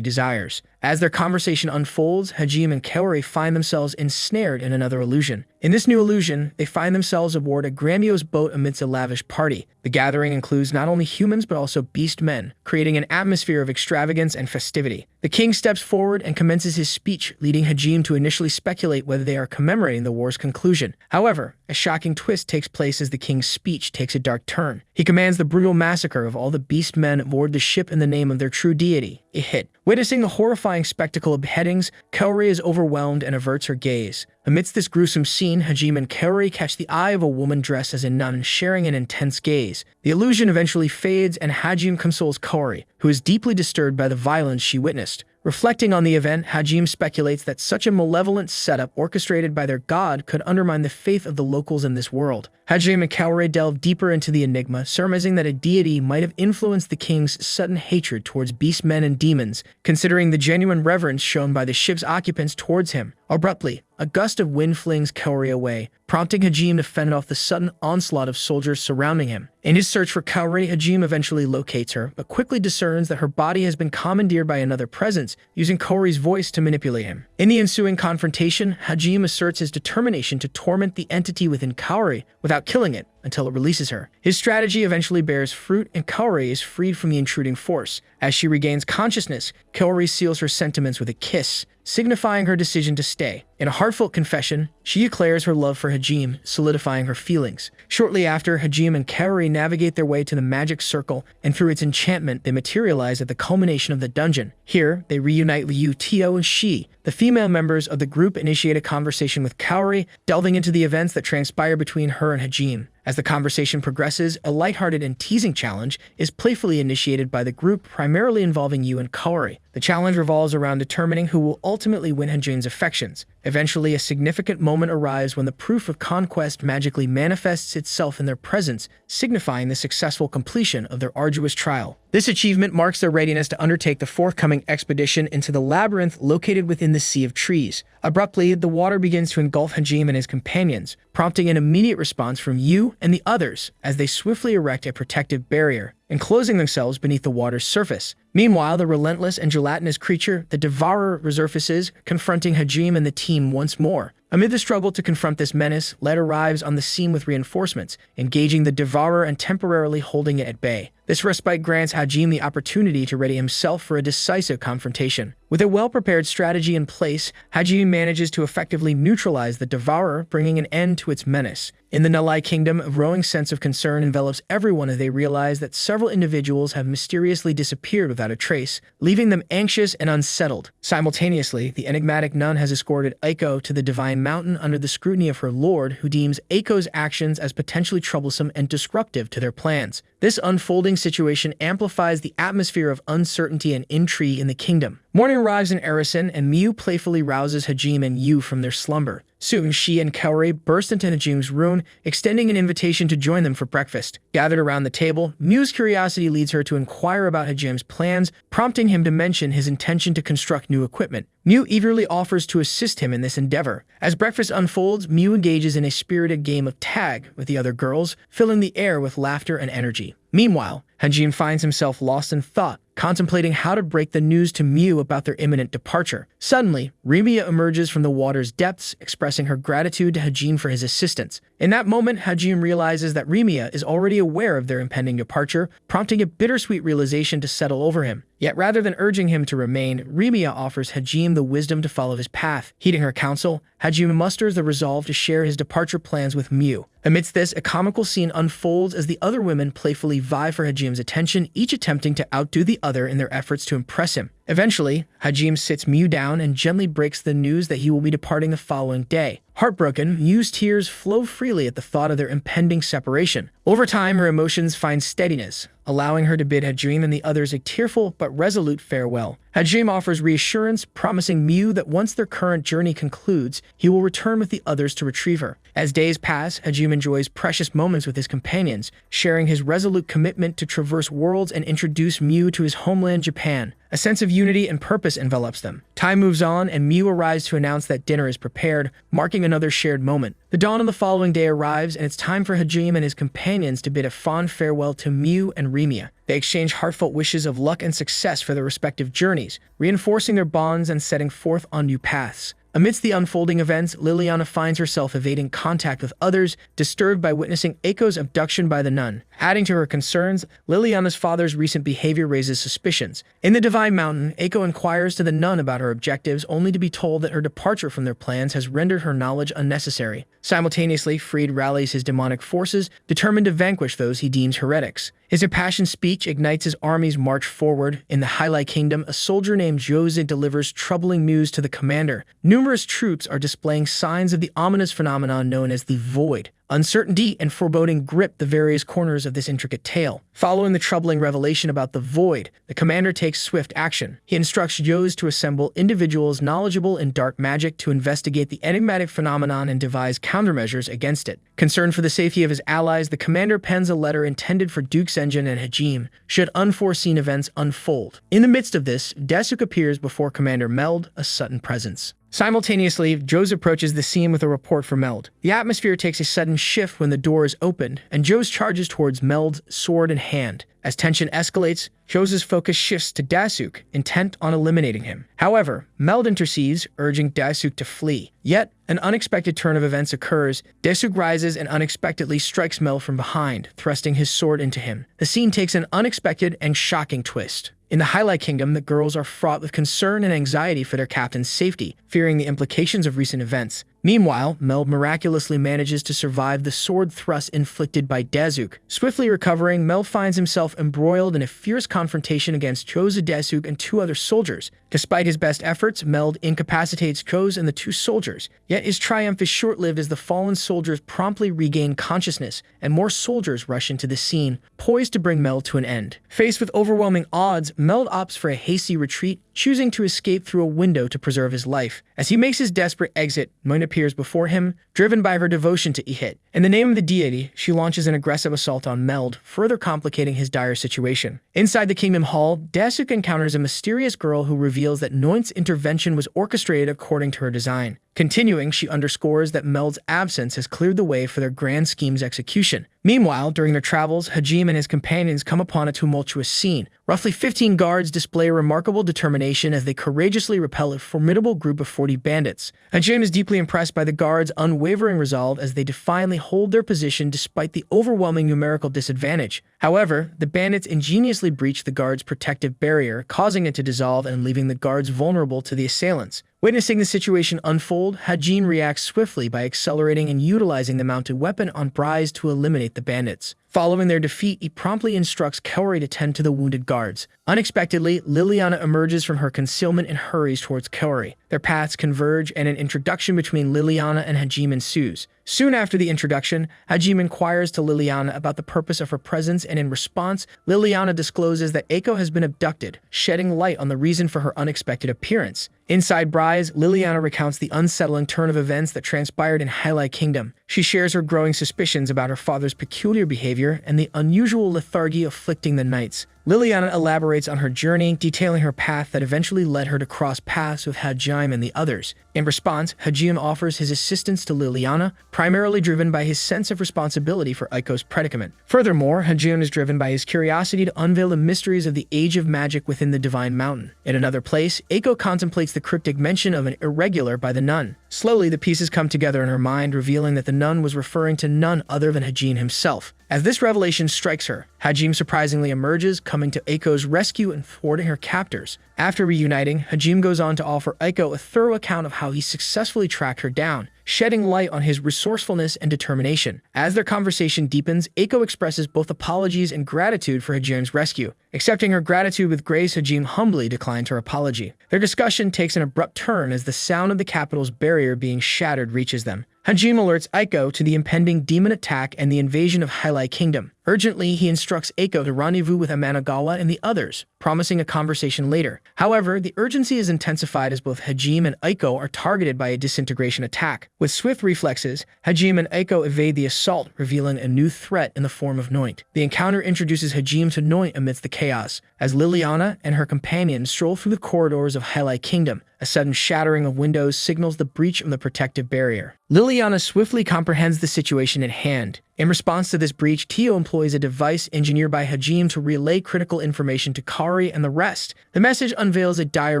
desires. As their conversation unfolds, Hajime and Kaori find themselves ensnared in another illusion. In this new illusion, they find themselves aboard a grandiose boat amidst a lavish party. The gathering includes not only humans but also beast men, creating an atmosphere of extravagance and festivity. The king steps forward and commences his speech, leading Hajime to initially speculate whether they are commemorating the war's conclusion. However, a shocking twist takes place as the king's speech takes a dark turn. He commands the brutal massacre of all the beast men aboard the ship in the name of their true deity, Ihit. Witnessing the horrifying spectacle of beheadings, Kaori is overwhelmed and averts her gaze. Amidst this gruesome scene, Hajime and Kaori catch the eye of a woman dressed as a nun, sharing an intense gaze. The illusion eventually fades, and Hajime consoles Kaori, who is deeply disturbed by the violence she witnessed. Reflecting on the event, Hajime speculates that such a malevolent setup orchestrated by their god could undermine the faith of the locals in this world. Hajime and Kaori delve deeper into the enigma, surmising that a deity might have influenced the king's sudden hatred towards beast men and demons, considering the genuine reverence shown by the ship's occupants towards him. Abruptly, a gust of wind flings Kaori away, prompting Hajime to fend off the sudden onslaught of soldiers surrounding him. In his search for Kaori, Hajime eventually locates her, but quickly discerns that her body has been commandeered by another presence, using Kaori's voice to manipulate him. In the ensuing confrontation, Hajime asserts his determination to torment the entity within Kaori without killing it until it releases her. His strategy eventually bears fruit, and Kaori is freed from the intruding force. As she regains consciousness, Kaori seals her sentiments with a kiss, signifying her decision to stay. In a heartfelt confession, she declares her love for Hajime, solidifying her feelings. Shortly after, Hajime and Kaori navigate their way to the magic circle, and through its enchantment, they materialize at the culmination of the dungeon. Here, they reunite Liu, Tio, and Shi. The female members of the group initiate a conversation with Kaori, delving into the events that transpire between her and Hajime. As the conversation progresses, a lighthearted and teasing challenge is playfully initiated by the group, primarily involving you and Kaori. The challenge revolves around determining who will ultimately win Hajime's affections. Eventually, a significant moment arrives when the proof of conquest magically manifests itself in their presence, signifying the successful completion of their arduous trial. This achievement marks their readiness to undertake the forthcoming expedition into the labyrinth located within the Sea of Trees. Abruptly, the water begins to engulf Hajime and his companions, prompting an immediate response from you and the others as they swiftly erect a protective barrier, enclosing themselves beneath the water's surface. Meanwhile, the relentless and gelatinous creature, the Devourer, resurfaces, confronting Hajime and the team once more. Amid the struggle to confront this menace, Led arrives on the scene with reinforcements, engaging the Devourer and temporarily holding it at bay. This respite grants Hajime the opportunity to ready himself for a decisive confrontation. With a well-prepared strategy in place, Hajime manages to effectively neutralize the Devourer, bringing an end to its menace. In the Nalai Kingdom, a growing sense of concern envelops everyone as they realize that several individuals have mysteriously disappeared without a trace, leaving them anxious and unsettled. Simultaneously, the enigmatic nun has escorted Eiko to the Divine Mountain under the scrutiny of her lord, who deems Eiko's actions as potentially troublesome and disruptive to their plans. This unfolding situation amplifies the atmosphere of uncertainty and intrigue in the kingdom. Morning arrives in Arisen, and Miu playfully rouses Hajime and Yu from their slumber. Soon, she and Kaori burst into Hajime's room, extending an invitation to join them for breakfast. Gathered around the table, Miu's curiosity leads her to inquire about Hajime's plans, prompting him to mention his intention to construct new equipment. Miu eagerly offers to assist him in this endeavor. As breakfast unfolds, Miu engages in a spirited game of tag with the other girls, filling the air with laughter and energy. Meanwhile, Hajime finds himself lost in thought, contemplating how to break the news to Mew about their imminent departure. Suddenly, Remia emerges from the water's depths, expressing her gratitude to Hajime for his assistance. In that moment, Hajime realizes that Remia is already aware of their impending departure, prompting a bittersweet realization to settle over him. Yet rather than urging him to remain, Remia offers Hajime the wisdom to follow his path. Heeding her counsel, Hajime musters the resolve to share his departure plans with Mew. Amidst this, a comical scene unfolds as the other women playfully vie for Hajime's attention, each attempting to outdo the other in their efforts to impress him. Eventually, Hajime sits Mew down and gently breaks the news that he will be departing the following day. Heartbroken, Mew's tears flow freely at the thought of their impending separation. Over time, her emotions find steadiness, allowing her to bid Hajime and the others a tearful but resolute farewell. Hajime offers reassurance, promising Mew that once their current journey concludes, he will return with the others to retrieve her. As days pass, Hajime enjoys precious moments with his companions, sharing his resolute commitment to traverse worlds and introduce Mew to his homeland, Japan. A sense of unity and purpose envelops them. Time moves on, and Mew arrives to announce that dinner is prepared, marking another shared moment. The dawn of the following day arrives, and it's time for Hajime and his companions to bid a fond farewell to Mew and Remia. They exchange heartfelt wishes of luck and success for their respective journeys, reinforcing their bonds and setting forth on new paths. Amidst the unfolding events, Liliana finds herself evading contact with others, disturbed by witnessing Eiko's abduction by the nun. Adding to her concerns, Liliana's father's recent behavior raises suspicions. In the Divine Mountain, Eiko inquires to the nun about her objectives, only to be told that her departure from their plans has rendered her knowledge unnecessary. Simultaneously, Freed rallies his demonic forces, determined to vanquish those he deems heretics. His impassioned speech ignites his army's march forward. In the Highlight Kingdom, a soldier named Jose delivers troubling news to the commander. Numerous troops are displaying signs of the ominous phenomenon known as the Void. Uncertainty and foreboding grip the various corners of this intricate tale. Following the troubling revelation about the Void, the commander takes swift action. He instructs Jose to assemble individuals knowledgeable in dark magic to investigate the enigmatic phenomenon and devise countermeasures against it. Concerned for the safety of his allies, the commander pens a letter intended for Duke Senjin and Hajime, should unforeseen events unfold. In the midst of this, Desuke appears before Commander Meld, a sudden presence. Simultaneously, Jose approaches the scene with a report for Meld. The atmosphere takes a sudden shift when the door is opened, and Jose charges towards Meld's sword in hand. As tension escalates, Jose's focus shifts to Desuke, intent on eliminating him. However, Meld intercedes, urging Desuke to flee. Yet, an unexpected turn of events occurs. Desuke rises and unexpectedly strikes Meld from behind, thrusting his sword into him. The scene takes an unexpected and shocking twist. In the Highlight Kingdom, the girls are fraught with concern and anxiety for their captain's safety, fearing the implications of recent events. Meanwhile, Meld miraculously manages to survive the sword thrust inflicted by Desuke. Swiftly recovering, Meld finds himself embroiled in a fierce confrontation against Jose, Desuke, and two other soldiers. Despite his best efforts, Meld incapacitates Jose and the two soldiers. Yet his triumph is short-lived as the fallen soldiers promptly regain consciousness, and more soldiers rush into the scene, poised to bring Meld to an end. Faced with overwhelming odds, Meld opts for a hasty retreat, choosing to escape through a window to preserve his life. As he makes his desperate exit, Moon appears before him, driven by her devotion to Ihit. In the name of the deity, she launches an aggressive assault on Meld, further complicating his dire situation. Inside the Kingdom Hall, Desuke encounters a mysterious girl who reveals that Noint's intervention was orchestrated according to her design. Continuing, she underscores that Meld's absence has cleared the way for their grand scheme's execution. Meanwhile, during their travels, Hajime and his companions come upon a tumultuous scene. Roughly 15 guards display a remarkable determination as they courageously repel a formidable group of 40 bandits. Hajime is deeply impressed by the guards' unwavering resolve as they defiantly hold their position despite the overwhelming numerical disadvantage. However, the bandits ingeniously breach the guards' protective barrier, causing it to dissolve and leaving the guards vulnerable to the assailants. Witnessing the situation unfold, Hajime reacts swiftly by accelerating and utilizing the mounted weapon on Bryce to eliminate the bandits. Following their defeat, he promptly instructs Kaori to tend to the wounded guards. Unexpectedly, Liliana emerges from her concealment and hurries towards Kaori. Their paths converge, and an introduction between Liliana and Hajime ensues. Soon after the introduction, Hajime inquires to Liliana about the purpose of her presence, and in response, Liliana discloses that Eiko has been abducted, shedding light on the reason for her unexpected appearance. Inside Bryce, Liliana recounts the unsettling turn of events that transpired in Highlight Kingdom. She shares her growing suspicions about her father's peculiar behavior and the unusual lethargy afflicting the knights. Liliana elaborates on her journey, detailing her path that eventually led her to cross paths with Hajime and the others. In response, Hajime offers his assistance to Liliana, primarily driven by his sense of responsibility for Aiko's predicament. Furthermore, Hajime is driven by his curiosity to unveil the mysteries of the Age of Magic within the Divine Mountain. In another place, Aiko contemplates the cryptic mention of an irregular by the nun. Slowly, the pieces come together in her mind, revealing that the nun was referring to none other than Hajime himself. As this revelation strikes her, Hajime surprisingly emerges, coming to Aiko's rescue and thwarting her captors. After reuniting, Hajime goes on to offer Aiko a thorough account of how he successfully tracked her down, shedding light on his resourcefulness and determination. As their conversation deepens, Aiko expresses both apologies and gratitude for Hajime's rescue. Accepting her gratitude with grace, Hajime humbly declines her apology. Their discussion takes an abrupt turn as the sound of the capital's barrier being shattered reaches them. Hajime alerts Aiko to the impending demon attack and the invasion of Highlight Kingdom. Urgently, he instructs Aiko to rendezvous with Amanagawa and the others, promising a conversation later. However, the urgency is intensified as both Hajime and Aiko are targeted by a disintegration attack. With swift reflexes, Hajime and Aiko evade the assault, revealing a new threat in the form of Noint. The encounter introduces Hajime to Noint amidst the chaos, as Liliana and her companions stroll through the corridors of Highlight Kingdom. A sudden shattering of windows signals the breach of the protective barrier. Liliana swiftly comprehends the situation at hand. In response to this breach, Tio employs a device engineered by Hajime to relay critical information to Kari and the rest. The message unveils a dire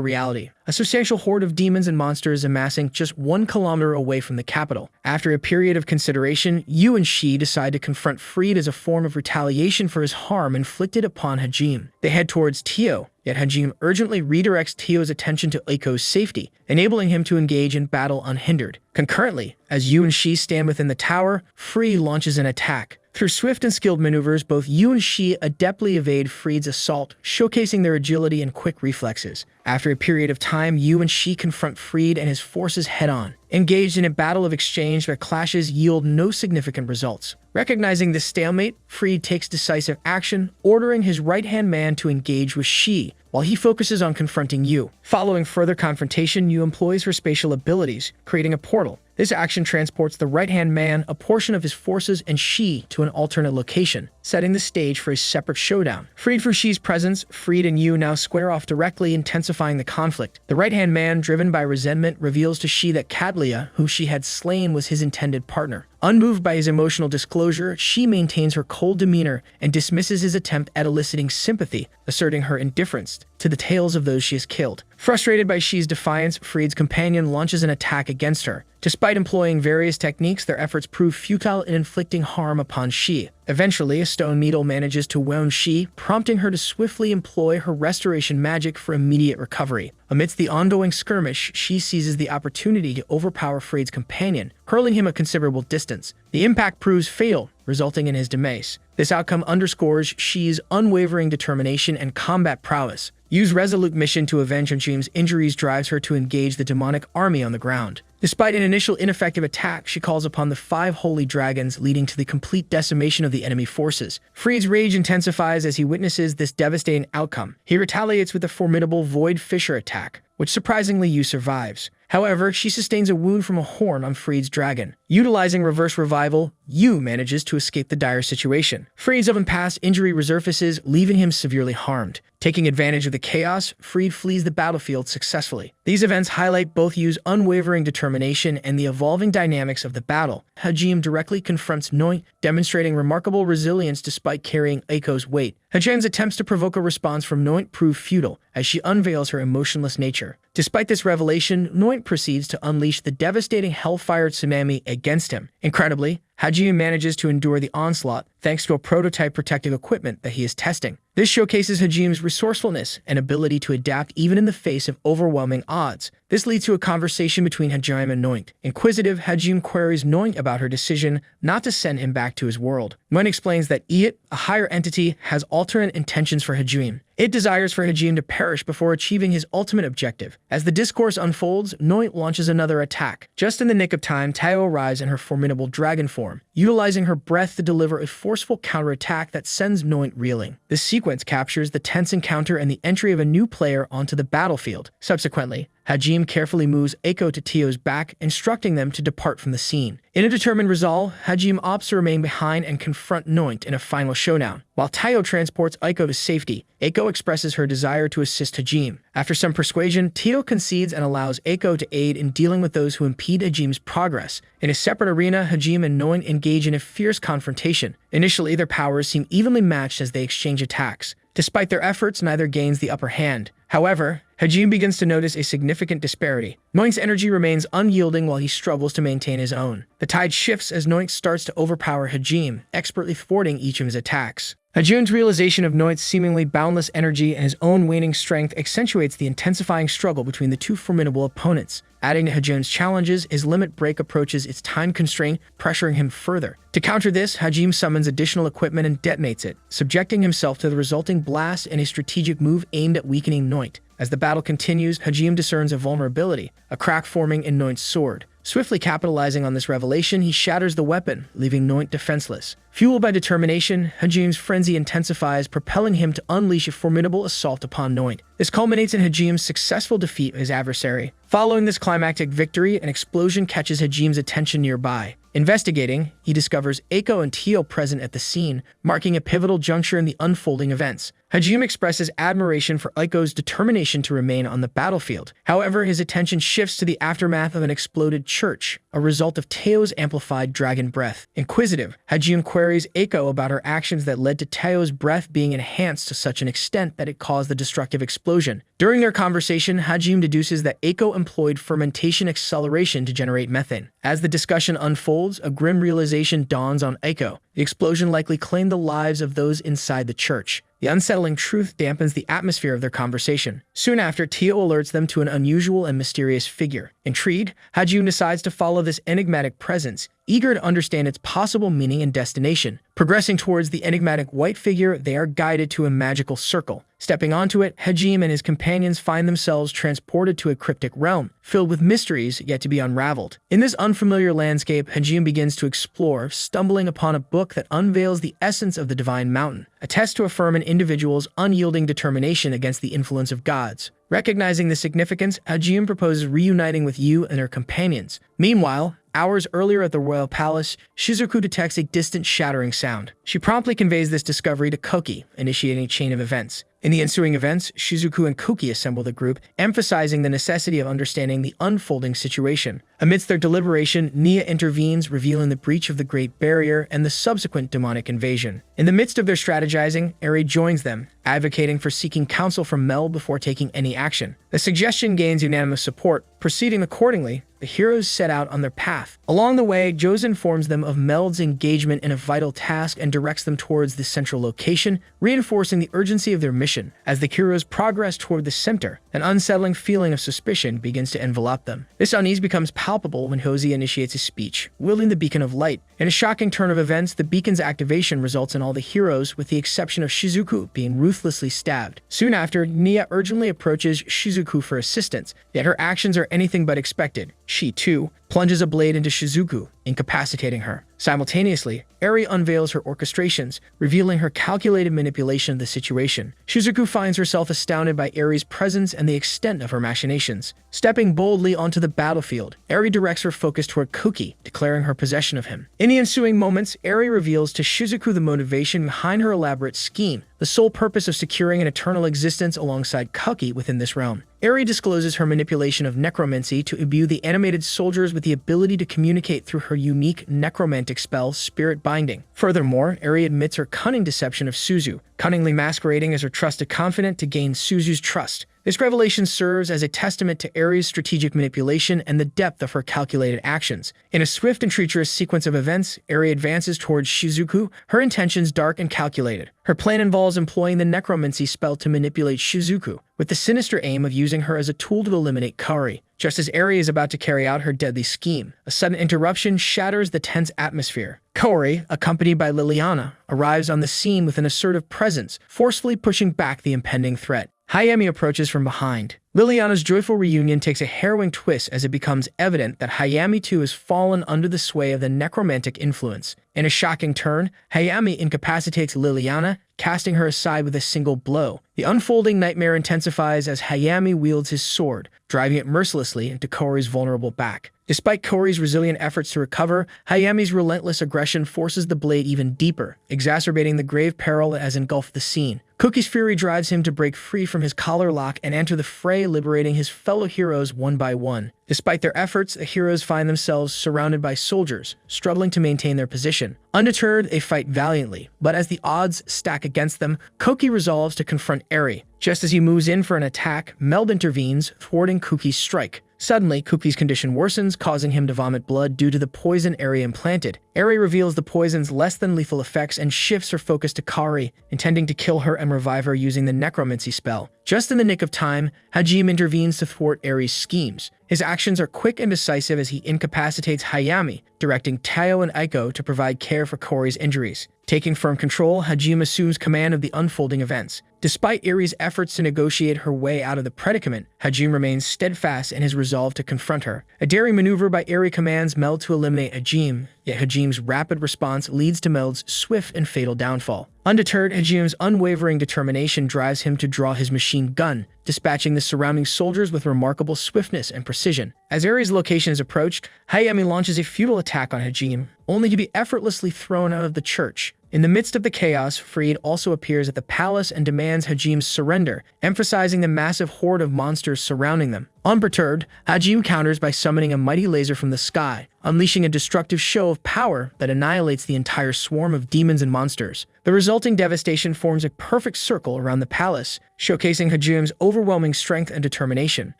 reality: a substantial horde of demons and monsters amassing just 1 kilometer away from the capital. After a period of consideration, Yu and Shi decide to confront Fried as a form of retaliation for his harm inflicted upon Hajime. They head towards Tio, yet Hajime urgently redirects Tio's attention to Aiko's safety, enabling him to engage in battle unhindered. Concurrently, as Yu and Shi stand within the tower, Fried launches an attack. Through swift and skilled maneuvers, both Yu and Shi adeptly evade Fried's assault, showcasing their agility and quick reflexes. After a period of time, Yu and Shi confront Fried and his forces head-on. Engaged in a battle of exchange, their clashes yield no significant results. Recognizing this stalemate, Fried takes decisive action, ordering his right-hand man to engage with Shi, while he focuses on confronting Yu. Following further confrontation, Yu employs her spatial abilities, creating a portal. This action transports the right-hand man, a portion of his forces, and Shi to an alternate location, setting the stage for a separate showdown. Freed from Shi's presence, Fried and Yu now square off directly, intensifying the conflict. The right-hand man, driven by resentment, reveals to Shi that Cadlia, who she had slain, was his intended partner. Unmoved by his emotional disclosure, Shi maintains her cold demeanor and dismisses his attempt at eliciting sympathy, asserting her indifference to the tales of those she has killed. Frustrated by Shi's defiance, Fried's companion launches an attack against her. Despite employing various techniques, their efforts prove futile in inflicting harm upon Shi. Eventually, a stone needle manages to wound Shi, prompting her to swiftly employ her restoration magic for immediate recovery. Amidst the ongoing skirmish, Shi seizes the opportunity to overpower Fried's companion, hurling him a considerable distance. The impact proves fatal, resulting in his demise. This outcome underscores Shi's unwavering determination and combat prowess. Yu's resolute mission to avenge Hajime's injuries drives her to engage the demonic army on the ground. Despite an initial ineffective attack, she calls upon the 5 holy dragons, leading to the complete decimation of the enemy forces. Fried's rage intensifies as he witnesses this devastating outcome. He retaliates with a formidable Void Fissure attack, which surprisingly Yu survives. However, she sustains a wound from a horn on Fried's dragon. Utilizing reverse revival, Yu manages to escape the dire situation. Fried's oven past injury resurfaces, leaving him severely harmed. Taking advantage of the chaos, Fried flees the battlefield successfully. These events highlight both Yu's unwavering determination and the evolving dynamics of the battle. Hajime directly confronts Noint, demonstrating remarkable resilience despite carrying Aiko's weight. Hajime's attempts to provoke a response from Noint prove futile, as she unveils her emotionless nature. Despite this revelation, Noint proceeds to unleash the devastating Hellfire Tsunami against him. Incredibly, Hajime manages to endure the onslaught thanks to a prototype protective equipment that he is testing. This showcases Hajime's resourcefulness and ability to adapt even in the face of overwhelming odds. This leads to a conversation between Hajime and Noint. Inquisitive, Hajime queries Noint about her decision not to send him back to his world. Noint explains that Iet, a higher entity, has alternate intentions for Hajime. It desires for Hajime to perish before achieving his ultimate objective. As the discourse unfolds, Noint launches another attack. Just in the nick of time, Tayo arrives in her formidable dragon form, utilizing her breath to deliver a forceful counterattack that sends Noint reeling. This sequence captures the tense encounter and the entry of a new player onto the battlefield. Subsequently, Hajime carefully moves Eiko to Tio's back, instructing them to depart from the scene. In a determined resolve, Hajime opts to remain behind and confront Noint in a final showdown. While Tio transports Eiko to safety, Eiko expresses her desire to assist Hajime. After some persuasion, Tio concedes and allows Eiko to aid in dealing with those who impede Hajime's progress. In a separate arena, Hajime and Noint engage in a fierce confrontation. Initially, their powers seem evenly matched as they exchange attacks. Despite their efforts, neither gains the upper hand. However, Hajime begins to notice a significant disparity. Noint's energy remains unyielding while he struggles to maintain his own. The tide shifts as Noint starts to overpower Hajime, expertly thwarting each of his attacks. Hajime's realization of Noint's seemingly boundless energy and his own waning strength accentuates the intensifying struggle between the two formidable opponents. Adding to Hajime's challenges, his limit break approaches its time constraint, pressuring him further. To counter this, Hajime summons additional equipment and detonates it, subjecting himself to the resulting blast in a strategic move aimed at weakening Noint. As the battle continues, Hajime discerns a vulnerability, a crack forming in Noint's sword. Swiftly capitalizing on this revelation, he shatters the weapon, leaving Noint defenseless. Fueled by determination, Hajime's frenzy intensifies, propelling him to unleash a formidable assault upon Noint. This culminates in Hajime's successful defeat of his adversary. Following this climactic victory, an explosion catches Hajime's attention nearby. Investigating, he discovers Eiko and Tio present at the scene, marking a pivotal juncture in the unfolding events. Hajime expresses admiration for Eiko's determination to remain on the battlefield. However, his attention shifts to the aftermath of an exploded church, a result of Teo's amplified dragon breath. Inquisitive, Hajime queries Eiko about her actions that led to Teo's breath being enhanced to such an extent that it caused the destructive explosion. During their conversation, Hajime deduces that Eiko employed fermentation acceleration to generate methane. As the discussion unfolds, a grim realization dawns on Eiko. The explosion likely claimed the lives of those inside the church. The unsettling truth dampens the atmosphere of their conversation. Soon after, Tio alerts them to an unusual and mysterious figure. Intrigued, Hajime decides to follow this enigmatic presence, eager to understand its possible meaning and destination. Progressing towards the enigmatic white figure, they are guided to a magical circle. Stepping onto it, Hajime and his companions find themselves transported to a cryptic realm, filled with mysteries yet to be unraveled. In this unfamiliar landscape, Hajime begins to explore, stumbling upon a book that unveils the essence of the divine mountain, a test to affirm an individual's unyielding determination against the influence of gods. Recognizing the significance, Hajime proposes reuniting with Yu and her companions. Meanwhile, hours earlier at the royal palace, Shizuku detects a distant shattering sound. She promptly conveys this discovery to Koki, initiating a chain of events. In the ensuing events, Shizuku and Koki assemble the group, emphasizing the necessity of understanding the unfolding situation. Amidst their deliberation, Nia intervenes, revealing the breach of the Great Barrier and the subsequent demonic invasion. In the midst of their strategizing, Eri joins them, advocating for seeking counsel from Mel before taking any action. The suggestion gains unanimous support. Proceeding accordingly, the heroes set out on their path. Along the way, Joza informs them of Meld's engagement in a vital task and directs them towards the central location, reinforcing the urgency of their mission. As the heroes progress toward the center, an unsettling feeling of suspicion begins to envelop them. This unease becomes palpable when Hozi initiates a speech, wielding the Beacon of Light. In a shocking turn of events, the beacon's activation results in all the heroes, with the exception of Shizuku, being ruthlessly stabbed. Soon after, Nia urgently approaches Shizuku for assistance, yet her actions are anything but expected. She, too, plunges a blade into Shizuku, incapacitating her. Simultaneously, Eri unveils her orchestrations, revealing her calculated manipulation of the situation. Shizuku finds herself astounded by Eri's presence and the extent of her machinations. Stepping boldly onto the battlefield, Eri directs her focus toward Koki, declaring her possession of him. In the ensuing moments, Eri reveals to Shizuku the motivation behind her elaborate scheme, the sole purpose of securing an eternal existence alongside Koki within this realm. Eri discloses her manipulation of necromancy to imbue the animated soldiers with the ability to communicate through her unique necromantic spell, Spirit Binding. Furthermore, Eri admits her cunning deception of Suzu, cunningly masquerading as her trusted confidant to gain Suzu's trust. This revelation serves as a testament to Eri's strategic manipulation and the depth of her calculated actions. In a swift and treacherous sequence of events, Eri advances towards Shizuku, her intentions dark and calculated. Her plan involves employing the necromancy spell to manipulate Shizuku, with the sinister aim of using her as a tool to eliminate Kaori. Just as Eri is about to carry out her deadly scheme, a sudden interruption shatters the tense atmosphere. Kaori, accompanied by Liliana, arrives on the scene with an assertive presence, forcefully pushing back the impending threat. Hayami approaches from behind, Liliana's joyful reunion takes a harrowing twist as it becomes evident that Hayami too has fallen under the sway of the necromantic influence. In a shocking turn, Hayami incapacitates Liliana, casting her aside with a single blow. The unfolding nightmare intensifies as Hayami wields his sword, driving it mercilessly into Kaori's vulnerable back. Despite Kaori's resilient efforts to recover, Hayami's relentless aggression forces the blade even deeper, exacerbating the grave peril that has engulfed the scene. Cookie's fury drives him to break free from his collar lock and enter the fray, liberating his fellow heroes one by one. Despite their efforts, the heroes find themselves surrounded by soldiers, struggling to maintain their position. Undeterred, they fight valiantly, but as the odds stack against them, Koki resolves to confront Eri. Just as he moves in for an attack, Meld intervenes, thwarting Cookie's strike. Suddenly, Cookie's condition worsens, causing him to vomit blood due to the poison Eri implanted. Eri reveals the poison's less-than-lethal effects and shifts her focus to Kaori, intending to kill her and revive her using the necromancy spell. Just in the nick of time, Hajime intervenes to thwart Eri's schemes. His actions are quick and decisive as he incapacitates Hayami, directing Tao and Aiko to provide care for Kaori's injuries. Taking firm control, Hajime assumes command of the unfolding events. Despite Eri's efforts to negotiate her way out of the predicament, Hajime remains steadfast in his resolve to confront her. A daring maneuver by Eri commands Meld to eliminate Hajime, yet Hajime's rapid response leads to Meld's swift and fatal downfall. Undeterred, Hajime's unwavering determination drives him to draw his machine gun, dispatching the surrounding soldiers with remarkable swiftness and precision. As Eri's location is approached, Hayami launches a futile attack on Hajime, only to be effortlessly thrown out of the church. In the midst of the chaos, Freed also appears at the palace and demands Hajime's surrender, emphasizing the massive horde of monsters surrounding them. Unperturbed, Hajime counters by summoning a mighty laser from the sky, unleashing a destructive show of power that annihilates the entire swarm of demons and monsters. The resulting devastation forms a perfect circle around the palace, showcasing Hajime's overwhelming strength and determination.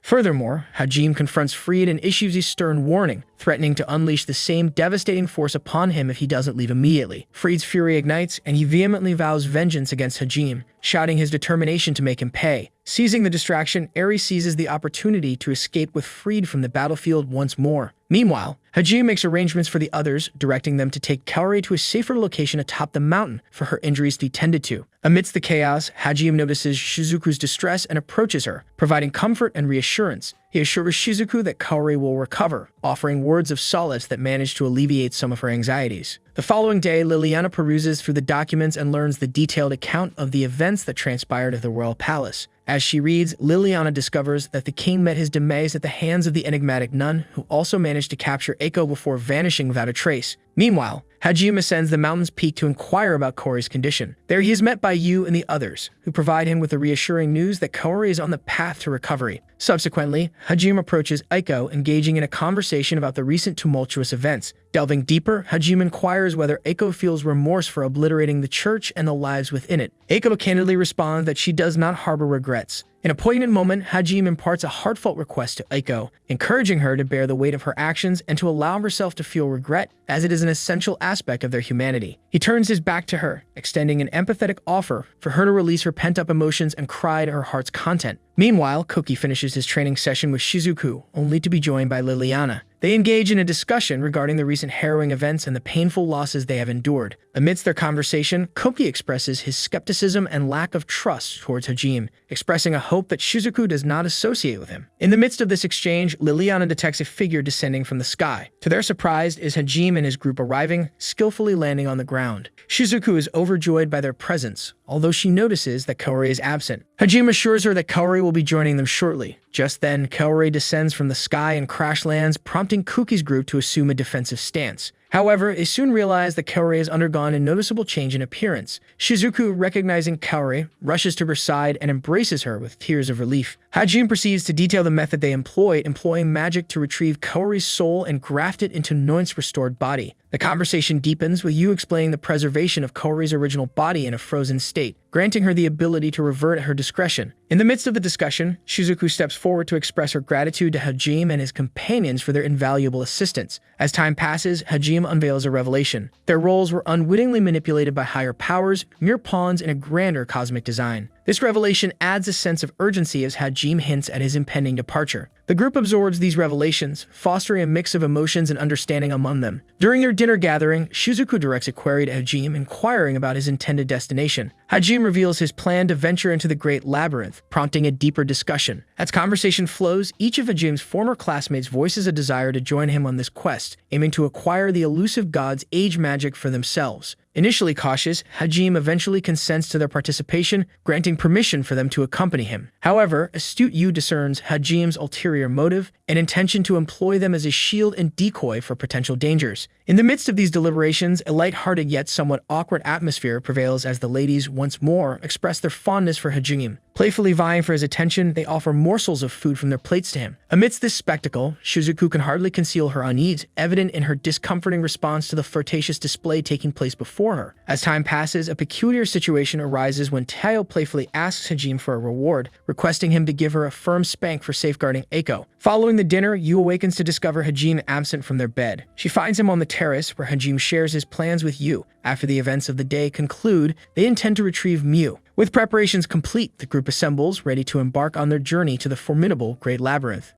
Furthermore, Hajime confronts Freed and issues a stern warning, threatening to unleash the same devastating force upon him if he doesn't leave immediately. Freed's fury ignites, and he vehemently vows vengeance against Hajime, shouting his determination to make him pay. Seizing the distraction, Eri seizes the opportunity to escape with Freed from the battlefield once more. Meanwhile, Hajime makes arrangements for the others, directing them to take Kaori to a safer location atop the mountain for her injuries to be tended to. Amidst the chaos, Hajime notices Shizuku's distress and approaches her, providing comfort and reassurance. He assures Shizuku that Kaori will recover, offering words of solace that manage to alleviate some of her anxieties. The following day, Liliana peruses through the documents and learns the detailed account of the events that transpired at the royal palace. As she reads, Liliana discovers that the king met his demise at the hands of the enigmatic nun, who also managed to capture Aiko before vanishing without a trace. Meanwhile, Hajime ascends the mountain's peak to inquire about Kaori's condition. There he is met by Yu and the others, who provide him with the reassuring news that Kaori is on the path to recovery. Subsequently, Hajime approaches Aiko, engaging in a conversation about the recent tumultuous events. Delving deeper, Hajime inquires whether Aiko feels remorse for obliterating the church and the lives within it. Aiko candidly responds that she does not harbor regrets. In a poignant moment, Hajime imparts a heartfelt request to Aiko, encouraging her to bear the weight of her actions and to allow herself to feel regret, as it is an essential aspect of their humanity. He turns his back to her, extending an empathetic offer for her to release her pent-up emotions and cry to her heart's content. Meanwhile, Koki finishes his training session with Shizuku, only to be joined by Liliana. They engage in a discussion regarding the recent harrowing events and the painful losses they have endured. Amidst their conversation, Koki expresses his skepticism and lack of trust towards Hajime, expressing a hope that Shizuku does not associate with him. In the midst of this exchange, Liliana detects a figure descending from the sky. To their surprise, is Hajime and his group arriving, skillfully landing on the ground. Shizuku is overjoyed by their presence, although she notices that Kaori is absent. Hajime assures her that Kaori will be joining them shortly. Just then, Kaori descends from the sky and crash lands, prompting Koki's group to assume a defensive stance. However, they soon realize that Kaori has undergone a noticeable change in appearance. Shizuku, recognizing Kaori, rushes to her side and embraces her with tears of relief. Hajime proceeds to detail the method they employing magic to retrieve Kaori's soul and graft it into Noin's restored body. The conversation deepens, with Yu explaining the preservation of Kaori's original body in a frozen state, granting her the ability to revert at her discretion. In the midst of the discussion, Shizuku steps forward to express her gratitude to Hajime and his companions for their invaluable assistance. As time passes, Hajime unveils a revelation. Their roles were unwittingly manipulated by higher powers, mere pawns in a grander cosmic design. This revelation adds a sense of urgency as Hajime hints at his impending departure. The group absorbs these revelations, fostering a mix of emotions and understanding among them. During their dinner gathering, Shizuku directs a query to Hajime, inquiring about his intended destination. Hajime reveals his plan to venture into the Great Labyrinth, prompting a deeper discussion. As conversation flows, each of Hajime's former classmates voices a desire to join him on this quest, aiming to acquire the elusive god's age magic for themselves. Initially cautious, Hajime eventually consents to their participation, granting permission for them to accompany him. However, astute Yu discerns Hajime's ulterior motive, an intention to employ them as a shield and decoy for potential dangers. In the midst of these deliberations, a light-hearted yet somewhat awkward atmosphere prevails as the ladies once more express their fondness for Hajime. Playfully vying for his attention, they offer morsels of food from their plates to him. Amidst this spectacle, Shizuku can hardly conceal her unease, evident in her discomforting response to the flirtatious display taking place before her. As time passes, a peculiar situation arises when Tayo playfully asks Hajime for a reward, requesting him to give her a firm spank for safeguarding Eiko. Following the dinner, Yu awakens to discover Hajime absent from their bed. She finds him on the terrace, where Hajime shares his plans with Yu. After the events of the day conclude, they intend to retrieve Miu. With preparations complete, the group assembles, ready to embark on their journey to the formidable Great Labyrinth.